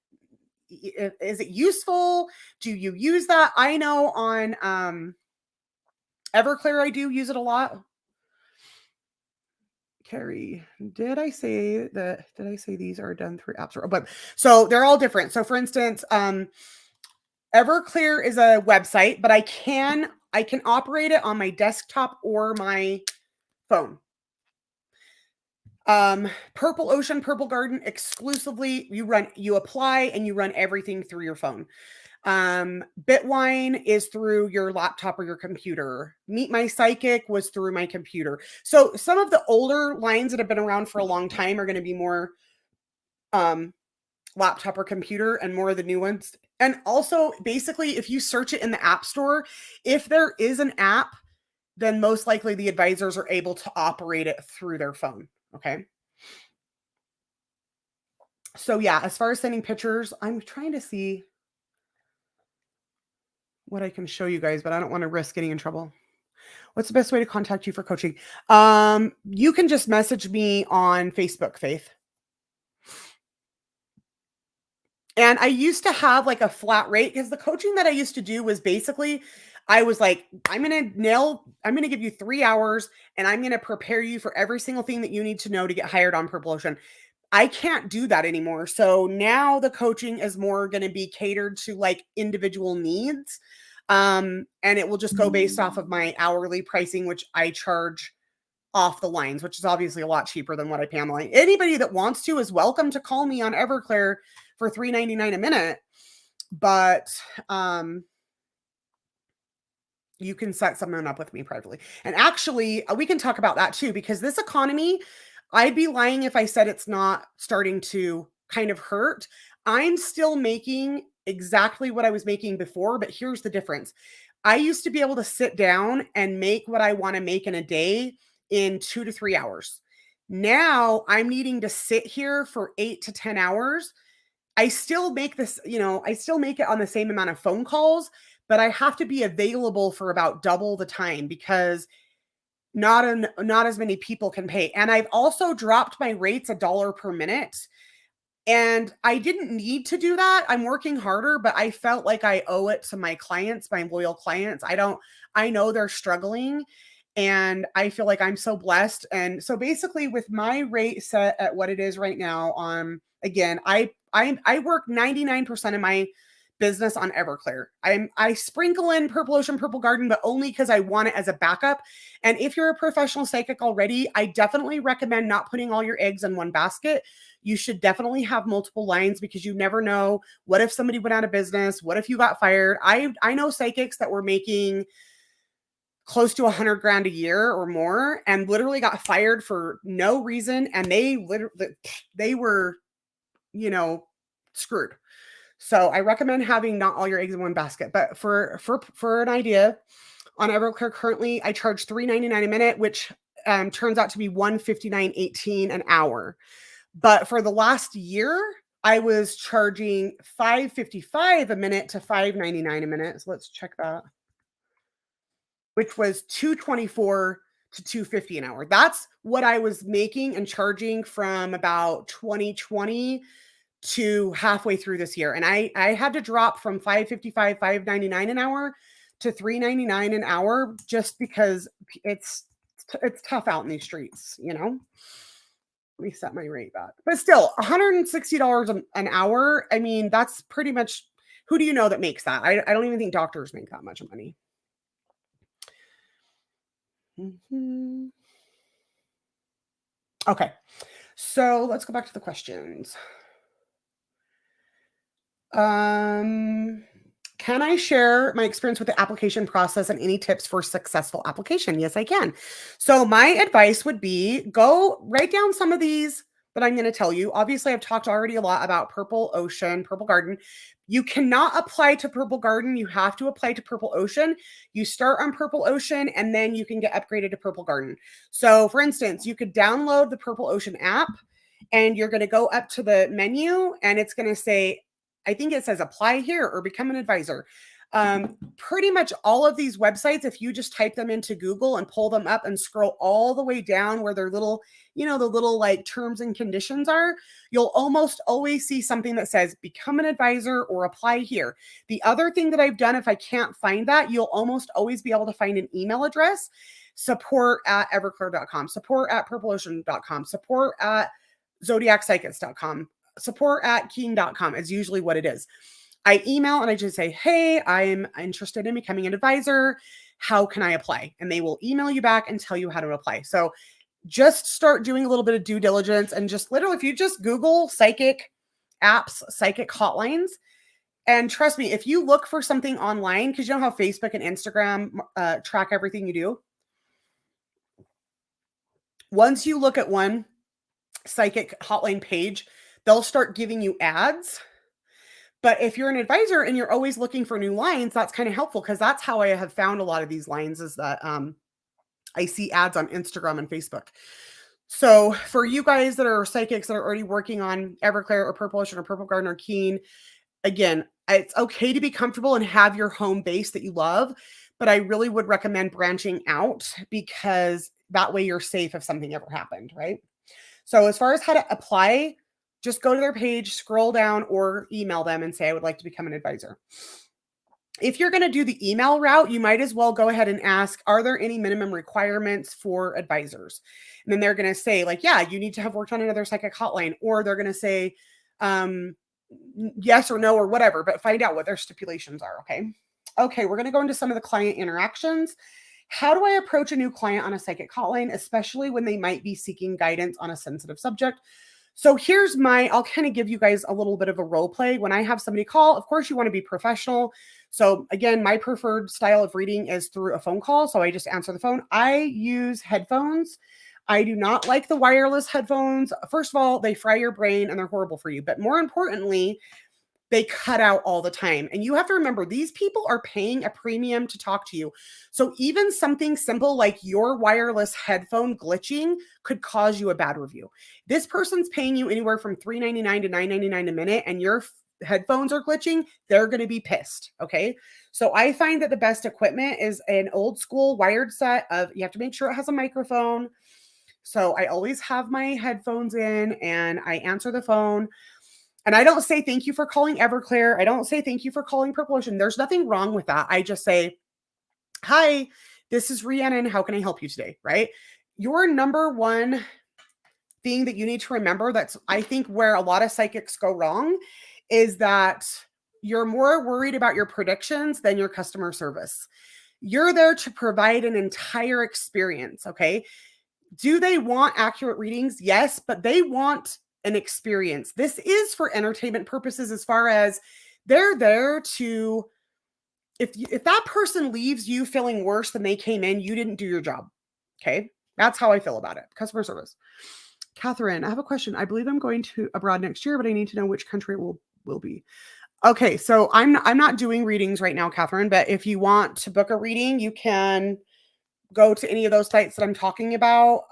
is it useful? Do you use that? I know on Everclear, I do use it a lot. Carrie, did I say these are done through apps? But so they're all different. So for instance, Everclear is a website, but I can operate it on my desktop or my phone. Purple Ocean, Purple Garden exclusively, you apply and you run everything through your phone. Bitwine is through your laptop or your computer. Meet My Psychic was through my computer. So some of the older lines that have been around for a long time are going to be more um, laptop or computer, and more of the new ones. And also, basically, if you search it in the App Store, if there is an app, then most likely the advisors are able to operate it through their phone. Okay. So, yeah, as far as sending pictures, I'm trying to see what I can show you guys, but I don't want to risk getting in trouble. What's the best way to contact you for coaching? You can just message me on Facebook, Faith. And I used to have like a flat rate because the coaching that I used to do was basically, I was like, I'm going to give you 3 hours and I'm going to prepare you for every single thing that you need to know to get hired on Purple Ocean. I can't do that anymore. So now the coaching is more going to be catered to like individual needs. And it will just go based off of my hourly pricing, which I charge off the lines, which is obviously a lot cheaper than what I pay on the line. Anybody that wants to is welcome to call me on Everclear for $3.99 a minute. But you can set something up with me privately. And actually, we can talk about that too, because this economy, I'd be lying if I said it's not starting to kind of hurt. I'm still making exactly what I was making before, but here's the difference. I used to be able to sit down and make what I want to make in a day in 2 to 3 hours. Now I'm needing to sit here for 8 to 10 hours. I still make this, I still make it on the same amount of phone calls, but I have to be available for about double the time because not as many people can pay. And I've also dropped my rates $1 per minute. And I didn't need to do that. I'm working harder, but I felt like I owe it to my clients, my loyal clients. I know they're struggling and I feel like I'm so blessed. And so basically with my rate set at what it is right now, again, I work 99% of my business on Everclear. I sprinkle in Purple Ocean, Purple Garden, but only because I want it as a backup. And if you're a professional psychic already, I definitely recommend not putting all your eggs in one basket. You should definitely have multiple lines because you never know. What if somebody went out of business? What if you got fired? I know psychics that were making close to 100 grand a year or more and literally got fired for no reason. And they were, screwed. So I recommend having not all your eggs in one basket. But for an idea, on Everclear currently, I charge $3.99 a minute, which turns out to be $159.18 an hour. But for the last year, I was charging $5.55 a minute to $5.99 a minute. So let's check that. Which was $2.24 to $2.50 an hour. That's what I was making and charging from about 2020 to halfway through this year. And I had to drop from $5.55, $5.99 an hour to $3.99 an hour just because it's tough out in these streets, Let me set my rate back. But still, $160 an hour. I mean, that's pretty much, who do you know that makes that? I don't even think doctors make that much money. Mm-hmm. Okay. So let's go back to the questions. Can I share my experience with the application process and any tips for successful application? Yes, I can. So my advice would be go write down some of these that I'm going to tell you. Obviously, I've talked already a lot about Purple Ocean, Purple Garden. You cannot apply to Purple Garden. You have to apply to Purple Ocean. You start on Purple Ocean and then you can get upgraded to Purple Garden. So for instance, you could download the Purple Ocean app and you're going to go up to the menu and it's going to say, I think it says apply here or become an advisor. Pretty much all of these websites, if you just type them into Google and pull them up and scroll all the way down where their little, the little like terms and conditions are, you'll almost always see something that says become an advisor or apply here. The other thing that I've done, if I can't find that, you'll almost always be able to find an email address, support@everclear.com, support@purpleocean.com, support@zodiacpsychics.com. support@king.com is usually what it is. I email and I just say, hey, I'm interested in becoming an advisor. How can I apply? And they will email you back and tell you how to apply. So just start doing a little bit of due diligence and just literally, if you just Google psychic apps, psychic hotlines, And trust me, if you look for something online, because you know how Facebook and Instagram track everything you do, once you look at one psychic hotline page, they'll start giving you ads. But if you're an advisor and you're always looking for new lines, that's kind of helpful, because that's how I have found a lot of these lines, is that I see ads on Instagram and Facebook. So for you guys that are psychics that are already working on Everclear or Purple Ocean or Purple Garden or Keen, again, it's okay to be comfortable and have your home base that you love, but I really would recommend branching out, because that way you're safe if something ever happened, right? So as far as how to apply, just go to their page, scroll down, or email them and say, I would like to become an advisor. If you're going to do the email route, you might as well go ahead and ask, are there any minimum requirements for advisors? And then they're going to say, like, yeah, you need to have worked on another psychic hotline, or they're going to say, yes or no or whatever, but find out what their stipulations are. Okay, we're going to go into some of the client interactions. How do I approach a new client on a psychic hotline, especially when they might be seeking guidance on a sensitive subject? So here's I'll kind of give you guys a little bit of a role play. When I have somebody call, of course, you want to be professional. So again, my preferred style of reading is through a phone call. So I just answer the phone. I use headphones. I do not like the wireless headphones. First of all, they fry your brain and they're horrible for you. But more importantly, they cut out all the time. And you have to remember, these people are paying a premium to talk to you. So even something simple like your wireless headphone glitching could cause you a bad review. This person's paying you anywhere from $3.99 to $9.99 a minute, and your headphones are glitching, they're going to be pissed. Okay. So I find that the best equipment is an old school wired set of, you have to make sure it has a microphone. So I always have my headphones in and I answer the phone. And I don't say thank you for calling Everclear. I don't say thank you for calling Purple Ocean. There's nothing wrong with that. I just say, hi, this is Rhiannon. How can I help you today? Right? Your number one thing that you need to remember, that's, I think, where a lot of psychics go wrong, is that you're more worried about your predictions than your customer service. You're there to provide an entire experience. Okay. Do they want accurate readings? Yes, but they want an experience. This is for entertainment purposes, as far as they're there to, if that person leaves you feeling worse than they came in, you didn't do your job. Okay. That's how I feel about it. Customer service. Catherine, I have a question. I believe I'm going to abroad next year, but I need to know which country it will be. Okay. So I'm not doing readings right now, Catherine, but if you want to book a reading, you can go to any of those sites that I'm talking about.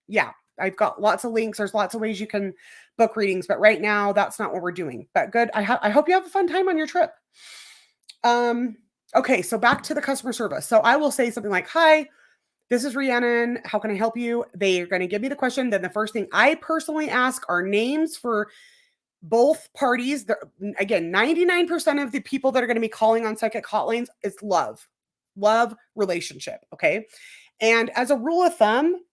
Yeah, I've got lots of links. There's lots of ways you can book readings, but right now that's not what we're doing. But good. I hope you have a fun time on your trip. Okay, so back to the customer service. So I will say something like, hi, this is Rhiannon. How can I help you? They are going to give me the question. Then the first thing I personally ask are names for both parties. Again, 99% of the people that are going to be calling on psychic hotlines is love relationship. Okay. And as a rule of thumb,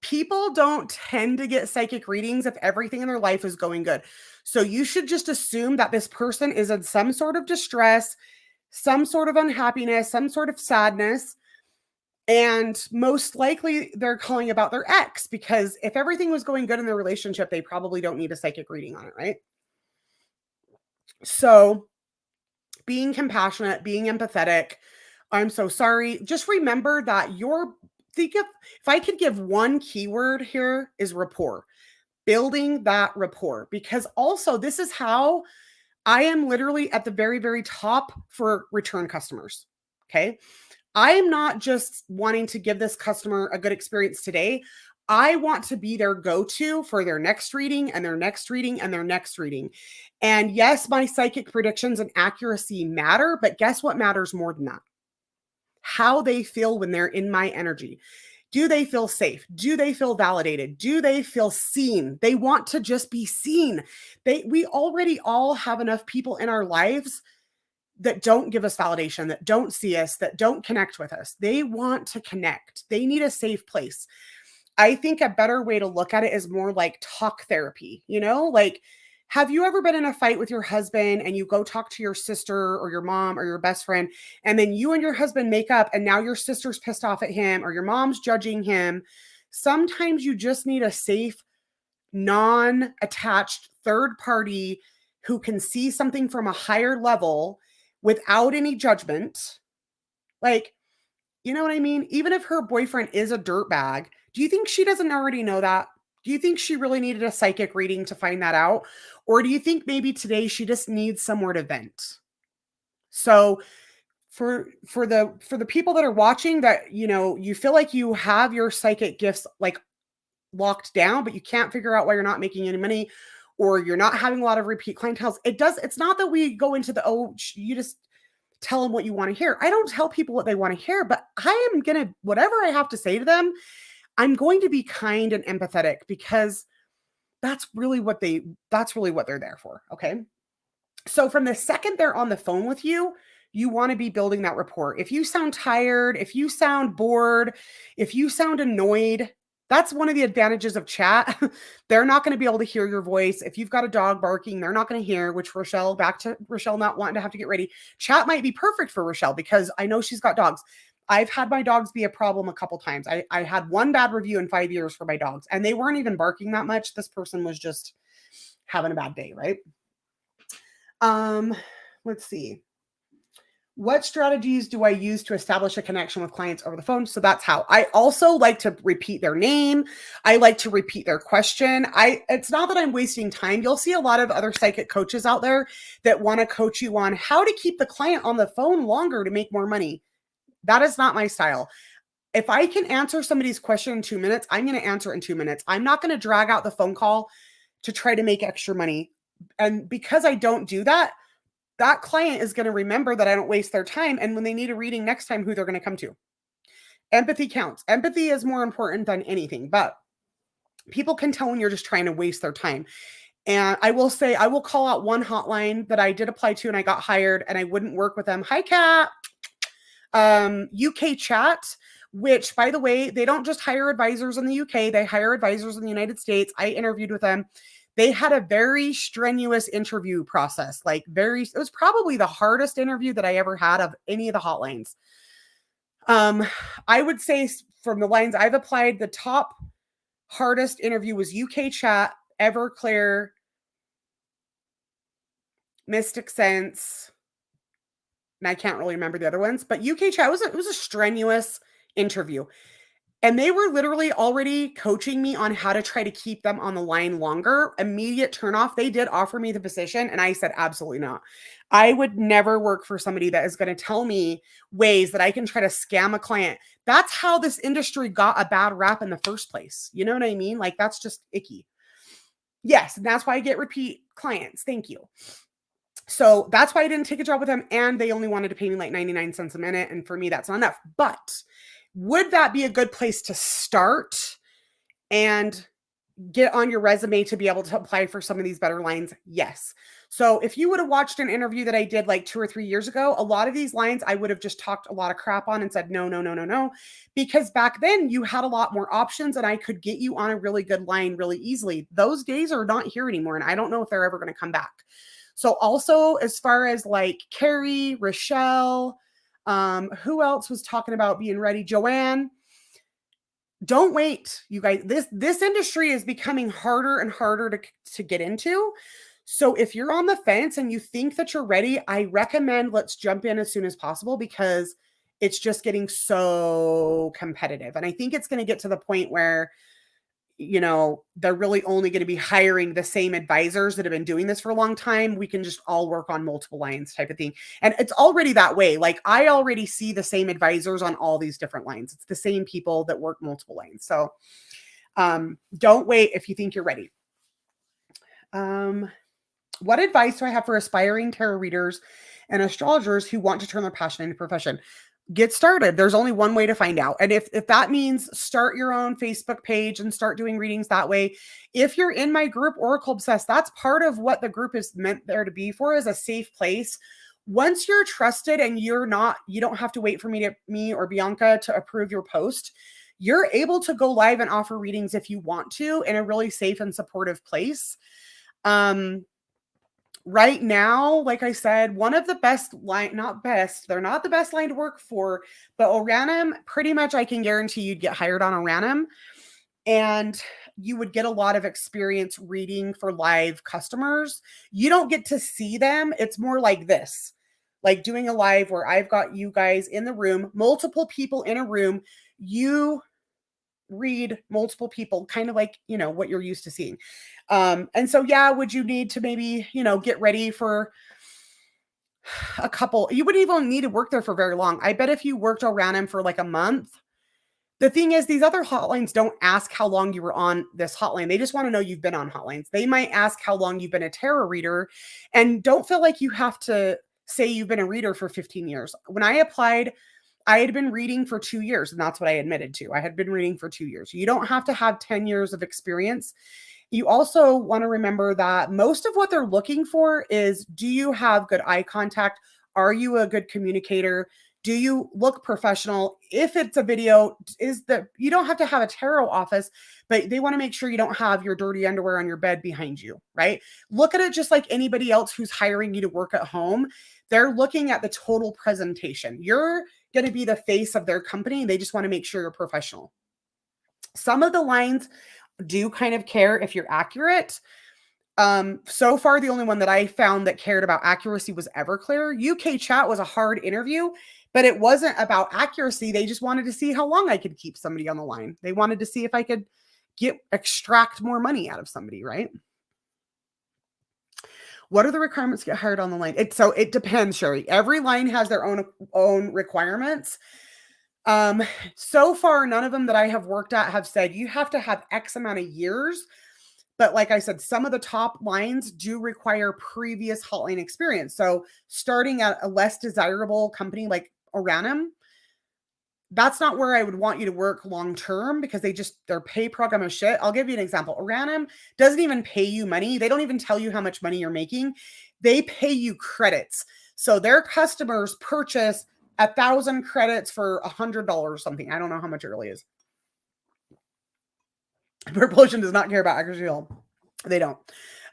people don't tend to get psychic readings if everything in their life is going good. So you should just assume that this person is in some sort of distress, some sort of unhappiness, some sort of sadness. And most likely they're calling about their ex, because if everything was going good in their relationship, they probably don't need a psychic reading on it, right? So being compassionate, being empathetic, I'm so sorry. Just remember that if I could give one keyword here, is rapport. Building that rapport, because also this is how I am literally at the very, very top for return customers. Okay. I am not just wanting to give this customer a good experience today. I want to be their go-to for their next reading and their next reading and their next reading. And yes, my psychic predictions and accuracy matter, but guess what matters more than that? How they feel when they're in my energy. Do they feel safe? Do they feel validated? Do they feel seen? They want to just be seen. We already all have enough people in our lives that don't give us validation, that don't see us, that don't connect with us. They want to connect. They need a safe place. I think a better way to look at it is more like talk therapy, like, have you ever been in a fight with your husband and you go talk to your sister or your mom or your best friend, and then you and your husband make up and now your sister's pissed off at him or your mom's judging him? Sometimes you just need a safe, non-attached third party who can see something from a higher level without any judgment. Like, you know what I mean? Even if her boyfriend is a dirtbag, do you think she doesn't already know that? Do you think she really needed a psychic reading to find that out? Or do you think maybe today she just needs somewhere to vent? So for the people that are watching that, you feel like you have your psychic gifts like locked down, but you can't figure out why you're not making any money or you're not having a lot of repeat clientele. It's not that we go into the, you just tell them what you want to hear. I don't tell people what they want to hear, but I am going to, whatever I have to say to them, I'm going to be kind and empathetic because that's really what they're there for. Okay. So from the second they're on the phone with you, you want to be building that rapport. If you sound tired, if you sound bored, if you sound annoyed, that's one of the advantages of chat. They're not going to be able to hear your voice. If you've got a dog barking, they're not going to hear, which Rochelle, back to Rochelle not wanting to have to get ready. Chat might be perfect for Rochelle because I know she's got dogs. I've had my dogs be a problem a couple times. I had one bad review in 5 years for my dogs, and they weren't even barking that much. This person was just having a bad day, right? Let's see. What strategies do I use to establish a connection with clients over the phone? So that's how. I also like to repeat their name. I like to repeat their question. It's not that I'm wasting time. You'll see a lot of other psychic coaches out there that want to coach you on how to keep the client on the phone longer to make more money. That is not my style. If I can answer somebody's question in 2 minutes, I'm going to answer it in 2 minutes. I'm not going to drag out the phone call to try to make extra money. And because I don't do that, that client is going to remember that I don't waste their time. And when they need a reading next time, who they're going to come to. Empathy counts. Empathy is more important than anything, but people can tell when you're just trying to waste their time. And I will say, I will call out one hotline that I did apply to and I got hired and I wouldn't work with them. Hi, Kat. UK Chat, which, by the way, they don't just hire advisors in the UK. They hire advisors in the United States. I interviewed with them. They had a very strenuous interview process, it was probably the hardest interview that I ever had of any of the hotlines. I would say from the lines I've applied, the top hardest interview was UK Chat, Everclear, Mystic Sense, and I can't really remember the other ones, but UK Chat it was a strenuous interview. And they were literally already coaching me on how to try to keep them on the line longer. Immediate turnoff. They did offer me the position. And I said, absolutely not. I would never work for somebody that is going to tell me ways that I can try to scam a client. That's how this industry got a bad rap in the first place. You know what I mean? Like, that's just icky. Yes. And that's why I get repeat clients. Thank you. So that's why I didn't take a job with them. And they only wanted to pay me like 99 cents a minute. And for me, that's not enough. But would that be a good place to start and get on your resume to be able to apply for some of these better lines? Yes. So if you would have watched an interview that I did like 2 or 3 years ago, a lot of these lines I would have just talked a lot of crap on and said, no, no, no, no, no. Because back then you had a lot more options and I could get you on a really good line really easily. Those days are not here anymore. And I don't know if they're ever going to come back. So also, as far as like Carrie, Rochelle, who else was talking about being ready? Joanne, don't wait, you guys. This industry is becoming harder and harder to get into. So if you're on the fence and you think that you're ready, I recommend let's jump in as soon as possible because it's just getting so competitive. And I think it's going to get to the point where they're really only going to be hiring the same advisors that have been doing this for a long time. We can just all work on multiple lines type of thing. And it's already that way. Like I already see the same advisors on all these different lines. It's the same people that work multiple lines. So don't wait if you think you're ready. What advice do I have for aspiring tarot readers and astrologers who want to turn their passion into a profession? Get started. There's only one way to find out. And if that means start your own Facebook page and start doing readings that way. If you're in my group, Oracle Obsessed, that's part of what the group is meant there to be for, is a safe place. Once you're trusted and you don't have to wait for me or Bianca to approve your post. You're able to go live and offer readings if you want to in a really safe and supportive place. Right now, like I said, one of the best they're not the best line to work for, but Orannum, pretty much I can guarantee you'd get hired on Orannum. And you would get a lot of experience reading for live customers. You don't get to see them. It's more like this, like doing a live where I've got you guys in the room, multiple people in a room. You read multiple people, kind of like, what you're used to seeing. And so, yeah, would you need to maybe, get ready for a couple? You wouldn't even need to work there for very long. I bet if you worked around him for like a month. The thing is, these other hotlines don't ask how long you were on this hotline. They just want to know you've been on hotlines. They might ask how long you've been a tarot reader, and don't feel like you have to say you've been a reader for 15 years. When I applied, I had been reading for 2 years, and that's what I admitted to. I had been reading for 2 years. You don't have to have 10 years of experience. You also want to remember that most of what they're looking for is, do you have good eye contact? Are you a good communicator? Do you look professional? If it's a video, you don't have to have a tarot office, but they want to make sure you don't have your dirty underwear on your bed behind you, right? Look at it just like anybody else who's hiring you to work at home. They're looking at the total presentation. You're going to be the face of their company. They just want to make sure you're professional. Some of the lines do kind of care if you're accurate. So far, the only one that I found that cared about accuracy was Everclear. UK Chat was a hard interview, but it wasn't about accuracy. They just wanted to see how long I could keep somebody on the line. They wanted to see if I could extract more money out of somebody, right? What are the requirements to get hired on the line? It depends, Sherry. Every line has their own requirements. So far, none of them that I have worked at have said you have to have X amount of years. But like I said, some of the top lines do require previous hotline experience. So starting at a less desirable company like Oranum, that's not where I would want you to work long term, because their pay program is shit. I'll give you an example. Oranum doesn't even pay you money. They don't even tell you how much money you're making. They pay you credits. So their customers purchase 1,000 credits for $100 or something. I don't know how much it really is. Propulsion does not care about accuracy at all. They don't.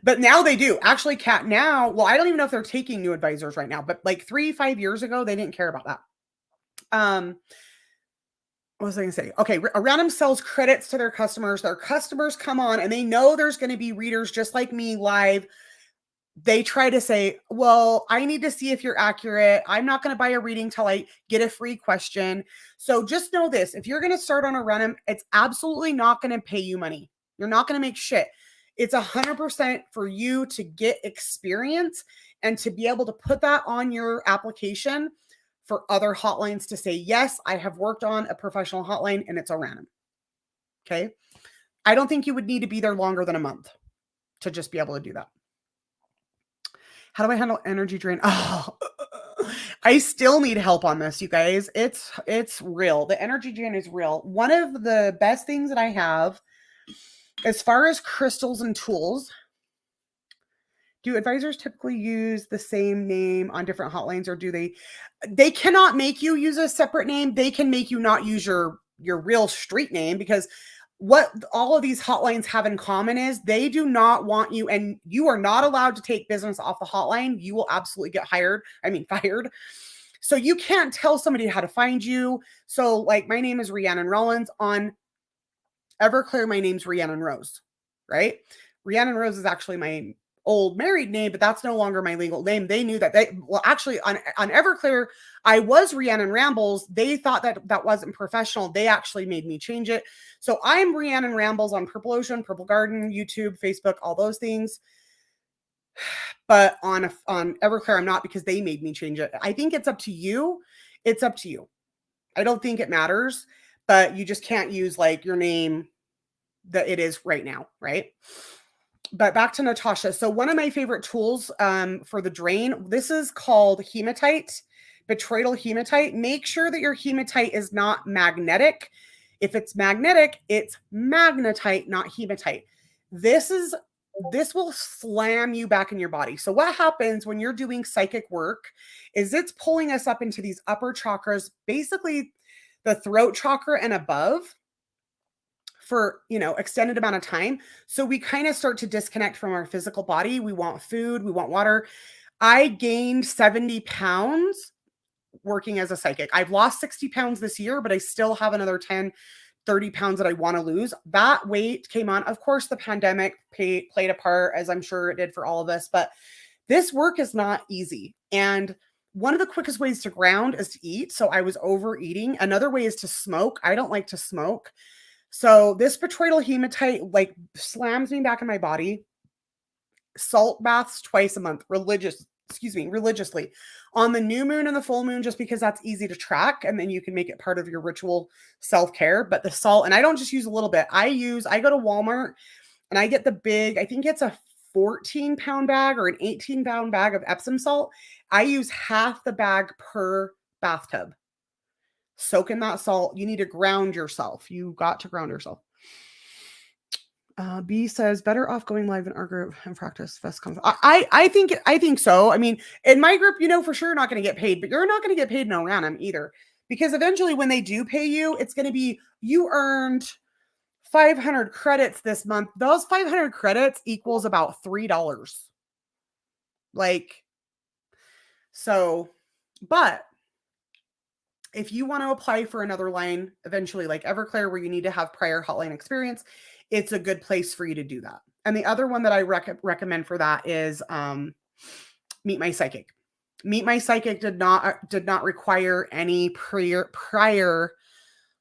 But now they do. Actually, Cat now, well, I don't even know if they're taking new advisors right now, but like 3-5 years ago, they didn't care about that. What was I going to say? Okay, Random sells credits to their customers. Their customers come on and they know there's going to be readers just like me live. They try to say, well, I need to see if you're accurate. I'm not going to buy a reading till I get a free question. So just know this. If you're going to start on a Random, it's absolutely not going to pay you money. You're not going to make shit. It's 100% for you to get experience and to be able to put that on your application for other hotlines to say, yes, I have worked on a professional hotline and it's a Random. Okay. I don't think you would need to be there longer than a month to just be able to do that. How do I handle energy drain? Oh, I still need help on this, you guys. It's real. The energy drain is real. One of the best things that I have as far as crystals and tools, do advisors typically use the same name on different hotlines, or do they cannot make you use a separate name. They can make you not use your real street name, because what all of these hotlines have in common is they do not want you, and you are not allowed to take business off the hotline. You will absolutely get fired. So you can't tell somebody how to find you. So like, my name is Rhiannon Rollins. On Everclear, my name's Rhiannon Rose, right? Rhiannon Rose is actually my old married name, but that's no longer my legal name. They knew that. Actually on Everclear, I was Rhiannon Rambles. They thought that wasn't professional. They actually made me change it. So I'm Rhiannon Rambles on Purple Ocean, Purple Garden, YouTube, Facebook, all those things. But on Everclear, I'm not, because they made me change it. I think it's up to you. It's up to you. I don't think it matters, but you just can't use like your name that it is right now, right? But back to Natasha. So one of my favorite tools for the drain, this is called hematite, botryoidal hematite. Make sure that your hematite is not magnetic. If it's magnetic, it's magnetite, not hematite. This will slam you back in your body. So what happens when you're doing psychic work is it's pulling us up into these upper chakras, basically the throat chakra and above, for, extended amount of time. So we kind of start to disconnect from our physical body. We want food, we want water. I gained 70 pounds working as a psychic. I've lost 60 pounds this year, but I still have another 10 30 pounds that I want to lose. That weight came on. Of course, the pandemic played a part, as I'm sure it did for all of us, but this work is not easy. And one of the quickest ways to ground is to eat. So I was overeating. Another way is to smoke. I don't like to smoke. So this botryoidal hematite like slams me back in my body. Salt baths twice a month, religiously on the new moon and the full moon, just because that's easy to track. And then you can make it part of your ritual self-care. But the salt, and I don't just use a little bit. I go to Walmart and I get the big, I think it's a 14-pound bag or an 18-pound bag of Epsom salt. I use half the bag per bathtub. Soak in that salt. You need to ground yourself. You got to ground yourself. B says better off going live in our group and practice. I think so. I mean, in my group, for sure not going to get paid, but you're not going to get paid no random either, because eventually when they do pay you, it's going to be, you earned 500 credits this month. Those 500 credits equals about $3. But if you want to apply for another line eventually, like Everclear, where you need to have prior hotline experience, it's a good place for you to do that. And the other one that I recommend for that is Meet My Psychic. Meet My Psychic did not require any prior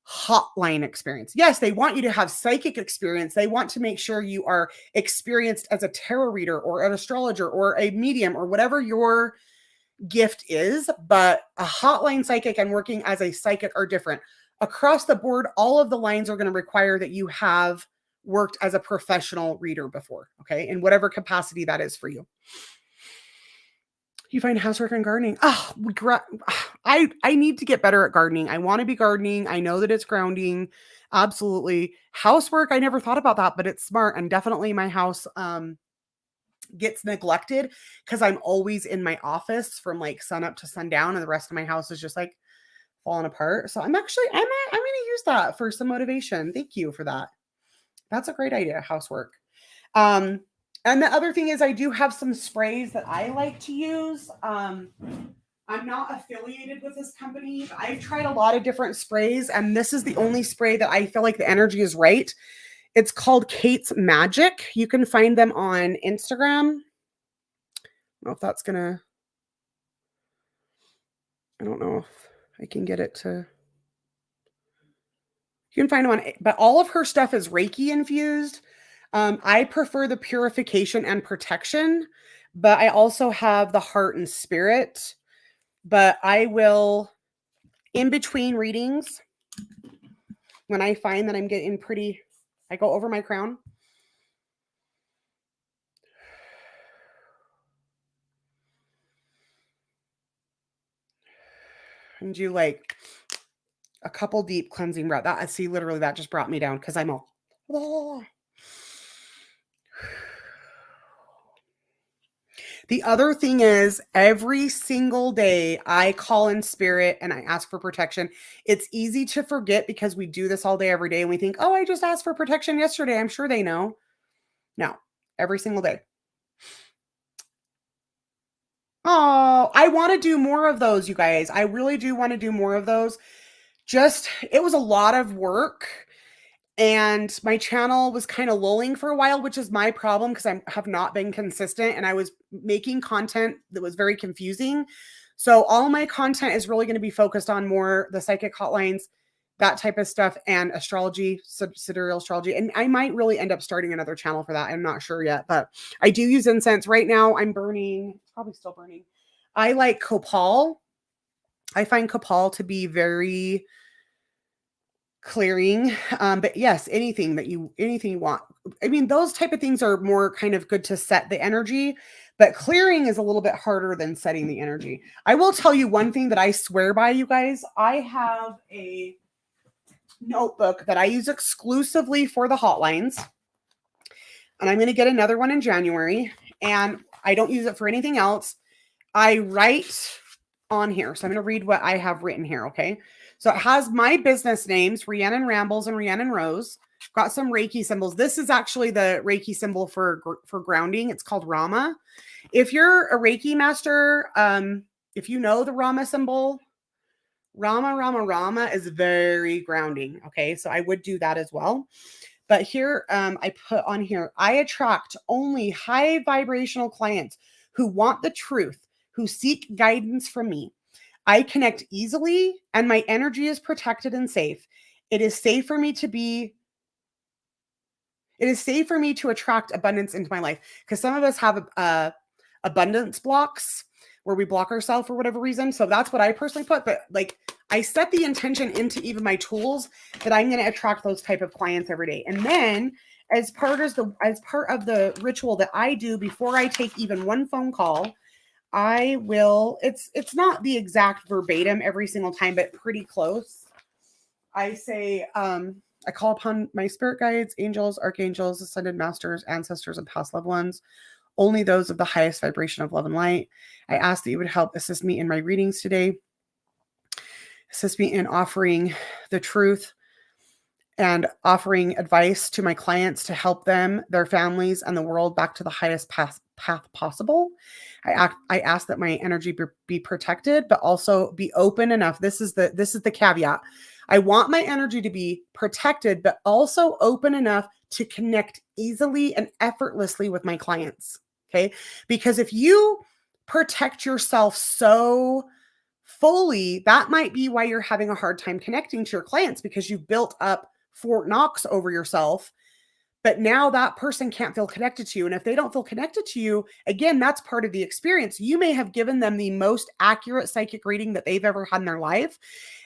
hotline experience. Yes, they want you to have psychic experience. They want to make sure you are experienced as a tarot reader or an astrologer or a medium or whatever your gift is, but a hotline psychic and working as a psychic are different. Across the board, all of the lines are going to require that you have worked as a professional reader before, okay? In whatever capacity that is for you. You find housework and gardening. I need to get better at gardening. I want to be gardening. I know that it's grounding. Absolutely. Housework, I never thought about that, but it's smart. And definitely my house gets neglected because I'm always in my office from like sun up to sundown, and the rest of my house is just like falling apart. So I'm going to use that for some motivation. Thank you for that. That's a great idea, housework. And the other thing is I do have some sprays that I like to use. I'm not affiliated with this company. I've tried a lot of different sprays, and this is the only spray that I feel like the energy is right. It's called Kate's Magic. You can find them on Instagram. I don't know if that's gonna, I don't know if I can get it to, you can find them on, but all of her stuff is Reiki infused. I prefer the purification and protection, but I also have the heart and spirit. But I will, in between readings, when I find that I'm getting pretty, I go over my crown. And do like a couple deep cleansing breaths. That, see, literally that just brought me down because I'm all, oh. The other thing is every single day I call in spirit and I ask for protection. It's easy to forget because we do this all day, every day. And we think, oh, I just asked for protection yesterday. I'm sure they know. No, every single day. Oh, I want to do more of those, you guys. I really do want to do more of those. It was a lot of work. And my channel was kind of lulling for a while, which is my problem because I have not been consistent, and I was making content that was very confusing. So all my content is really going to be focused on more the psychic hotlines, that type of stuff, and astrology, sidereal astrology. And I might really end up starting another channel for that. I'm not sure yet, but I do use incense. Right now I'm burning, it's probably still burning. I like copal. I find copal to be very clearing. But yes, anything you want. I mean, those type of things are more kind of good to set the energy, but clearing is a little bit harder than setting the energy. I will tell you one thing that I swear by, you guys. I have a notebook that I use exclusively for the hotlines, and I'm going to get another one in January, and I don't use it for anything else. I write on here. So I'm going to read what I have written here. Okay. So it has my business names, Rhiannon Rambles and Rhiannon Rose. Got some Reiki symbols. This is actually the Reiki symbol for grounding. It's called Rama. If you're a Reiki master, if you know the Rama symbol, Rama, Rama, Rama is very grounding. Okay. So I would do that as well. But here, I put on here, I attract only high vibrational clients who want the truth, who seek guidance from me. I connect easily and my energy is protected and safe. It is safe for me to be it is safe for me to attract abundance into my life because some of us have abundance blocks where we block ourselves for whatever reason. So that's what I personally put. But like I set the intention into even my tools that I'm going to attract those type of clients every day. And then as part of the ritual that I do before I take even one phone call, I will it's not the exact verbatim every single time, but pretty close. I say, I call upon my spirit guides, angels, archangels, ascended masters, ancestors, and past loved ones, only those of the highest vibration of love and light. I ask that you would help assist me in my readings today, assist me in offering the truth and offering advice to my clients to help them, their families, and the world back to the highest path possible. I ask that my energy be protected, but also be open enough. This is the caveat. I want my energy to be protected, but also open enough to connect easily and effortlessly with my clients. Okay. Because if you protect yourself so fully, that might be why you're having a hard time connecting to your clients because you've built up Fort Knox over yourself. But now that person can't feel connected to you. And if they don't feel connected to you, again, that's part of the experience. You may have given them the most accurate psychic reading that they've ever had in their life,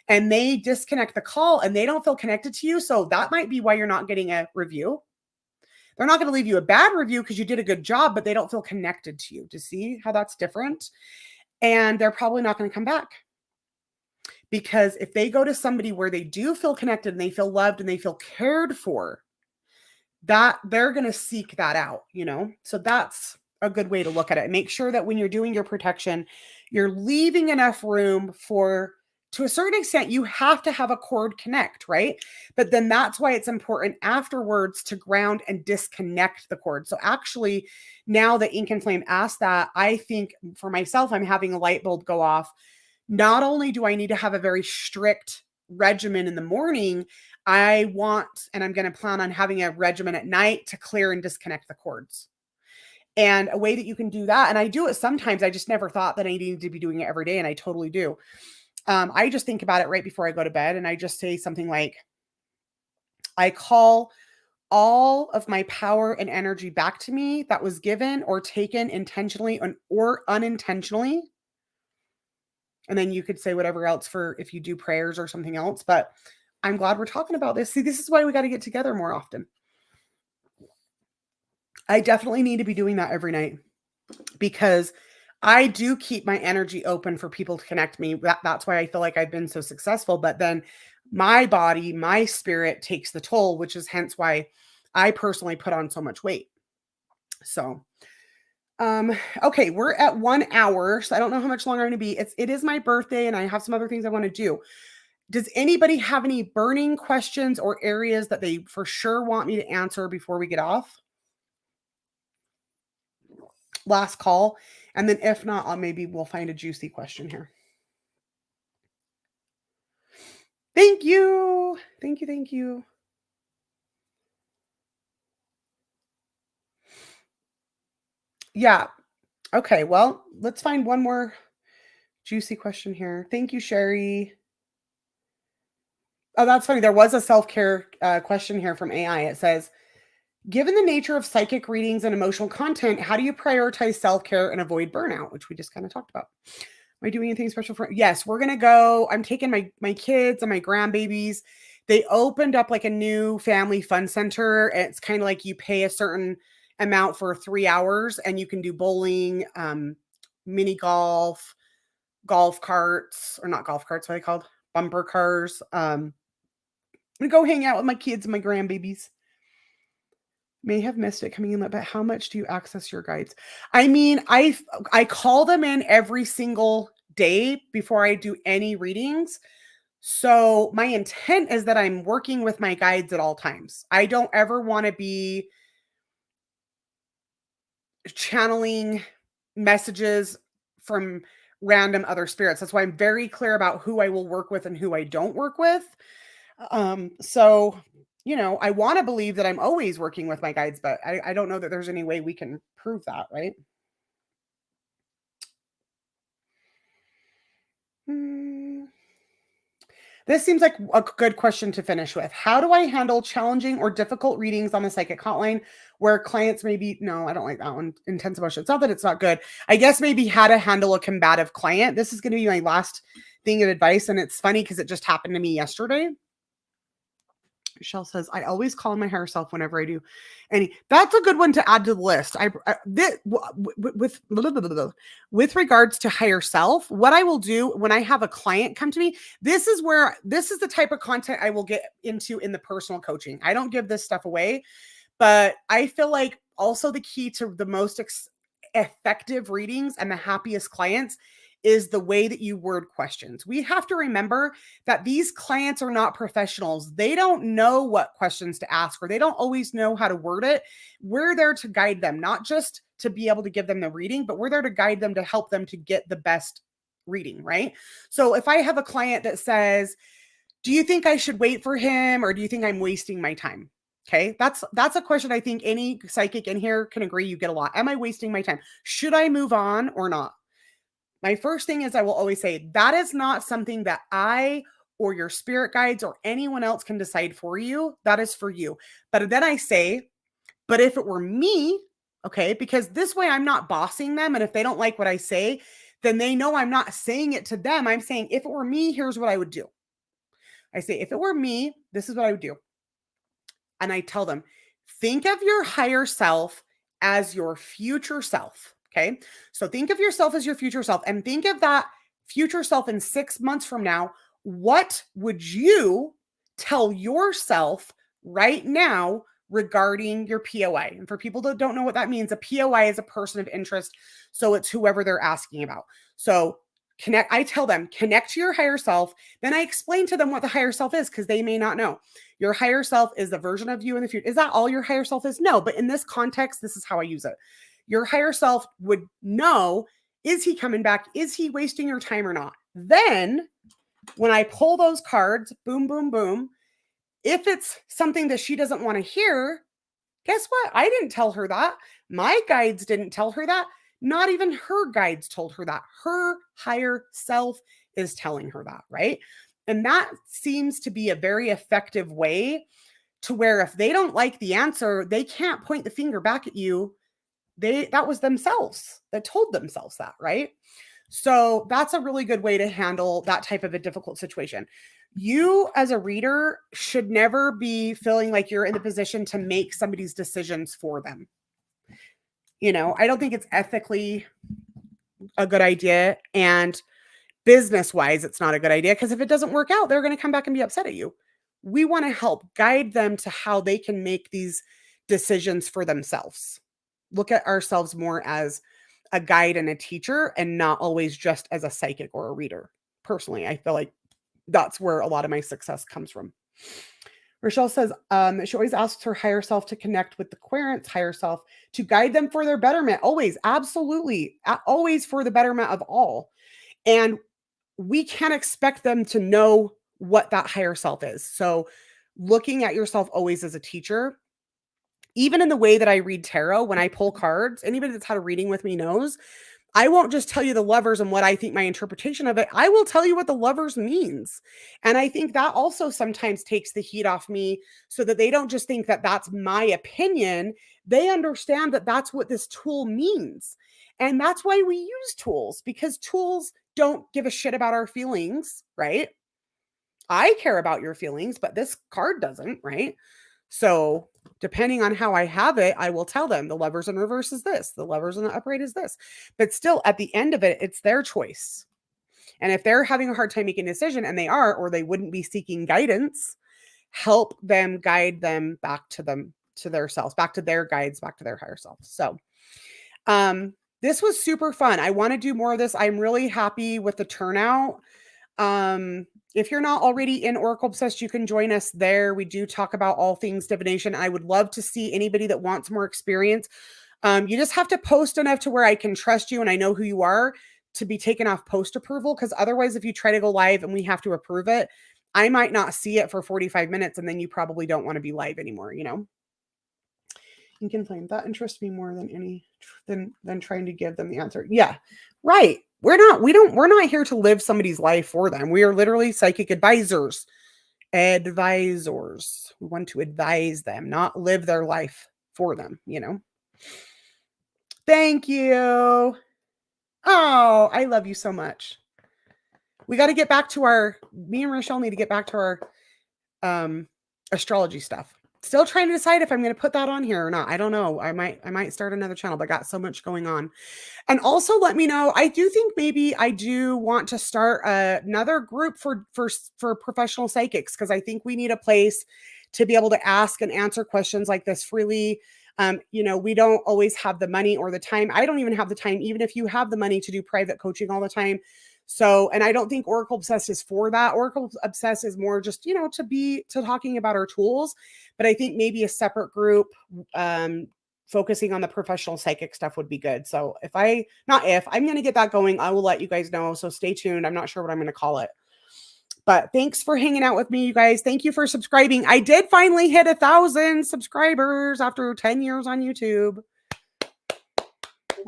and they disconnect the call and they don't feel connected to you. So that might be why you're not getting a review. They're not going to leave you a bad review because you did a good job, but they don't feel connected to you. To see how that's different? And they're probably not going to come back. Because if they go to somebody where they do feel connected and they feel loved and they feel cared for, that they're going to seek that out, you know? So that's a good way to look at it. Make sure that when you're doing your protection, you're leaving enough room for, to a certain extent, you have to have a cord connect, right? But then that's why it's important afterwards to ground and disconnect the cord. So actually, now that Ink and Flame asked that, I think for myself, I'm having a light bulb go off. Not only do I need to have a very strict regimen in the morning, I want, and I'm going to plan on having a regimen at night to clear and disconnect the cords. And a way that you can do that, and I do it sometimes, I just never thought that I needed to be doing it every day, and I totally do. I just think about it right before I go to bed, and I just say something like, I call all of my power and energy back to me that was given or taken intentionally or unintentionally. And then you could say whatever else for if you do prayers or something else. But I'm glad we're talking about this. See, this is why we got to get together more often. I definitely need to be doing that every night because I do keep my energy open for people to connect me. That's why I feel like I've been so successful. But then my body, my spirit takes the toll, which is hence why I personally put on so much weight. So, okay, we're at 1 hour. So I don't know how much longer I'm going to be. It is my birthday and I have some other things I want to do. Does anybody have any burning questions or areas that they for sure want me to answer before we get off? Last call. And then if not, maybe we'll find a juicy question here. Thank you. Thank you. Thank you. Yeah. Okay. Well, let's find one more juicy question here. Thank you, Sherry. Oh, that's funny. There was a self-care question here from AI. It says, given the nature of psychic readings and emotional content, how do you prioritize self-care and avoid burnout? Which we just kind of talked about. Am I doing anything special for? Yes, we're gonna go. I'm taking my kids and my grandbabies. They opened up like a new family fun center. It's kind of like you pay a certain amount for 3 hours, and you can do bowling, mini golf, golf carts, or not golf carts. What are they called? Bumper cars. I'm gonna go hang out with my kids and my grandbabies. May have missed it coming in, but how much do you access your guides? I mean, I call them in every single day before I do any readings. So my intent is that I'm working with my guides at all times. I don't ever want to be channeling messages from random other spirits. That's why I'm very clear about who I will work with and who I don't work with. So, I want to believe that I'm always working with my guides, but I don't know that there's any way we can prove that, right? Hmm. This seems like a good question to finish with. How do I handle challenging or difficult readings on the psychic hotline where clients maybe, no, I don't like that one. Intense emotion. It's not that it's not good. I guess maybe how to handle a combative client. This is going to be my last thing of advice. And it's funny because it just happened to me yesterday. Michelle says, I always call my higher self whenever I do any. That's a good one to add to the list. With regards to higher self, what I will do when I have a client come to me, this is the type of content I will get into in the personal coaching. I don't give this stuff away, but I feel like also the key to the most effective readings and the happiest clients is the way that you word questions. We have to remember that these clients are not professionals. They don't know what questions to ask, or they don't always know how to word it. We're there to guide them, not just to be able to give them the reading, but we're there to guide them to help them to get the best reading, right? So if I have a client that says, do you think I should wait for him, or do you think I'm wasting my time? Okay, that's a question I think any psychic in here can agree you get a lot. Am I wasting my time? Should I move on or not? My first thing is I will always say that is not something that I or your spirit guides or anyone else can decide for you. That is for you. But then I say, but if it were me, okay, because this way I'm not bossing them. And if they don't like what I say, then they know I'm not saying it to them. I'm saying, if it were me, here's what I would do. I say, if it were me, this is what I would do. And I tell them, think of your higher self as your future self. Okay. So think of yourself as your future self and think of that future self in 6 months from now. What would you tell yourself right now regarding your POI? And for people that don't know what that means, a POI is a person of interest. So it's whoever they're asking about. So I tell them, connect to your higher self. Then I explain to them what the higher self is because they may not know. Your higher self is the version of you in the future. Is that all your higher self is? No, but in this context, this is how I use it. Your higher self would know, is he coming back? Is he wasting your time or not? Then when I pull those cards, boom, boom, boom, if it's something that she doesn't want to hear, guess what? I didn't tell her that. My guides didn't tell her that. Not even her guides told her that. Her higher self is telling her that, right? And that seems to be a very effective way to where if they don't like the answer, they can't point the finger back at you. That was themselves that told themselves that, right? So that's a really good way to handle that type of a difficult situation. You as a reader should never be feeling like you're in the position to make somebody's decisions for them. I don't think it's ethically a good idea, and business wise, it's not a good idea, because if it doesn't work out, they're going to come back and be upset at you. We want to help guide them to how they can make these decisions for themselves. Look at ourselves more as a guide and a teacher and not always just as a psychic or a reader. Personally, I feel like that's where a lot of my success comes from. Rochelle says she always asks her higher self to connect with the querent's higher self to guide them for their betterment. Always, absolutely, always for the betterment of all. And we can't expect them to know what that higher self is. So looking at yourself always as a teacher, even in the way that I read tarot, when I pull cards, anybody that's had a reading with me knows, I won't just tell you the lovers and what I think my interpretation of it. I will tell you what the lovers means. And I think that also sometimes takes the heat off me so that they don't just think that that's my opinion. They understand that that's what this tool means. And that's why we use tools, because tools don't give a shit about our feelings, right? I care about your feelings, but this card doesn't, right? So depending on how I have it, I will tell them the lovers in reverse is this, the lovers in the upright is this. But still, at the end of it, it's their choice. And if they're having a hard time making a decision, and they are, or they wouldn't be seeking guidance, help them guide them back to their selves, back to their guides, back to their higher self. So this was super fun. I want to do more of this. I'm really happy with the turnout. If you're not already in Oracle Obsessed, you can join us there. We do talk about all things divination. I would love to see anybody that wants more experience. You just have to post enough to where I can trust you and I know who you are to be taken off post approval, because otherwise, if you try to go live and we have to approve it, I might not see it for 45 minutes and then you probably don't want to be live anymore, you know? You can claim that interests me more than trying to give them the answer. Yeah, right. We're not here to live somebody's life for them. We are literally psychic advisors. Advisors. We want to advise them, not live their life for them, you know? Thank you. Oh, I love you so much. We got to get back to me and Rochelle need to get back to our astrology stuff. Still trying to decide if I'm going to put that on here or not. I don't know. I might start another channel, but got so much going on. And also let me know. I do think maybe I do want to start another group for professional psychics, because I think we need a place to be able to ask and answer questions like this freely. You know, we don't always have the money or the time. I don't even have the time, even if you have the money, to do private coaching all the time. So, and I don't think Oracle Obsessed is for that. Oracle Obsessed is more just, you know, to talking about our tools. But I think maybe a separate group focusing on the professional psychic stuff would be good. So I'm going to get that going, I will let you guys know. So stay tuned. I'm not sure what I'm going to call it. But thanks for hanging out with me, you guys. Thank you for subscribing. I did finally hit 1,000 subscribers after 10 years on YouTube.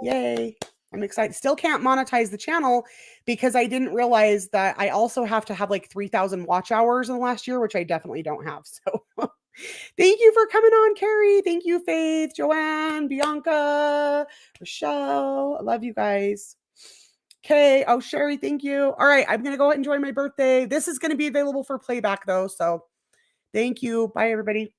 Yay. I'm excited. Still can't monetize the channel because I didn't realize that I also have to have like 3,000 watch hours in the last year, which I definitely don't have. So thank you for coming on, Carrie. Thank you, Faith, Joanne, Bianca, Rochelle. I love you guys. Okay. Oh, Sherry, thank you. All right. I'm going to go ahead and enjoy my birthday. This is going to be available for playback though. So thank you. Bye, everybody.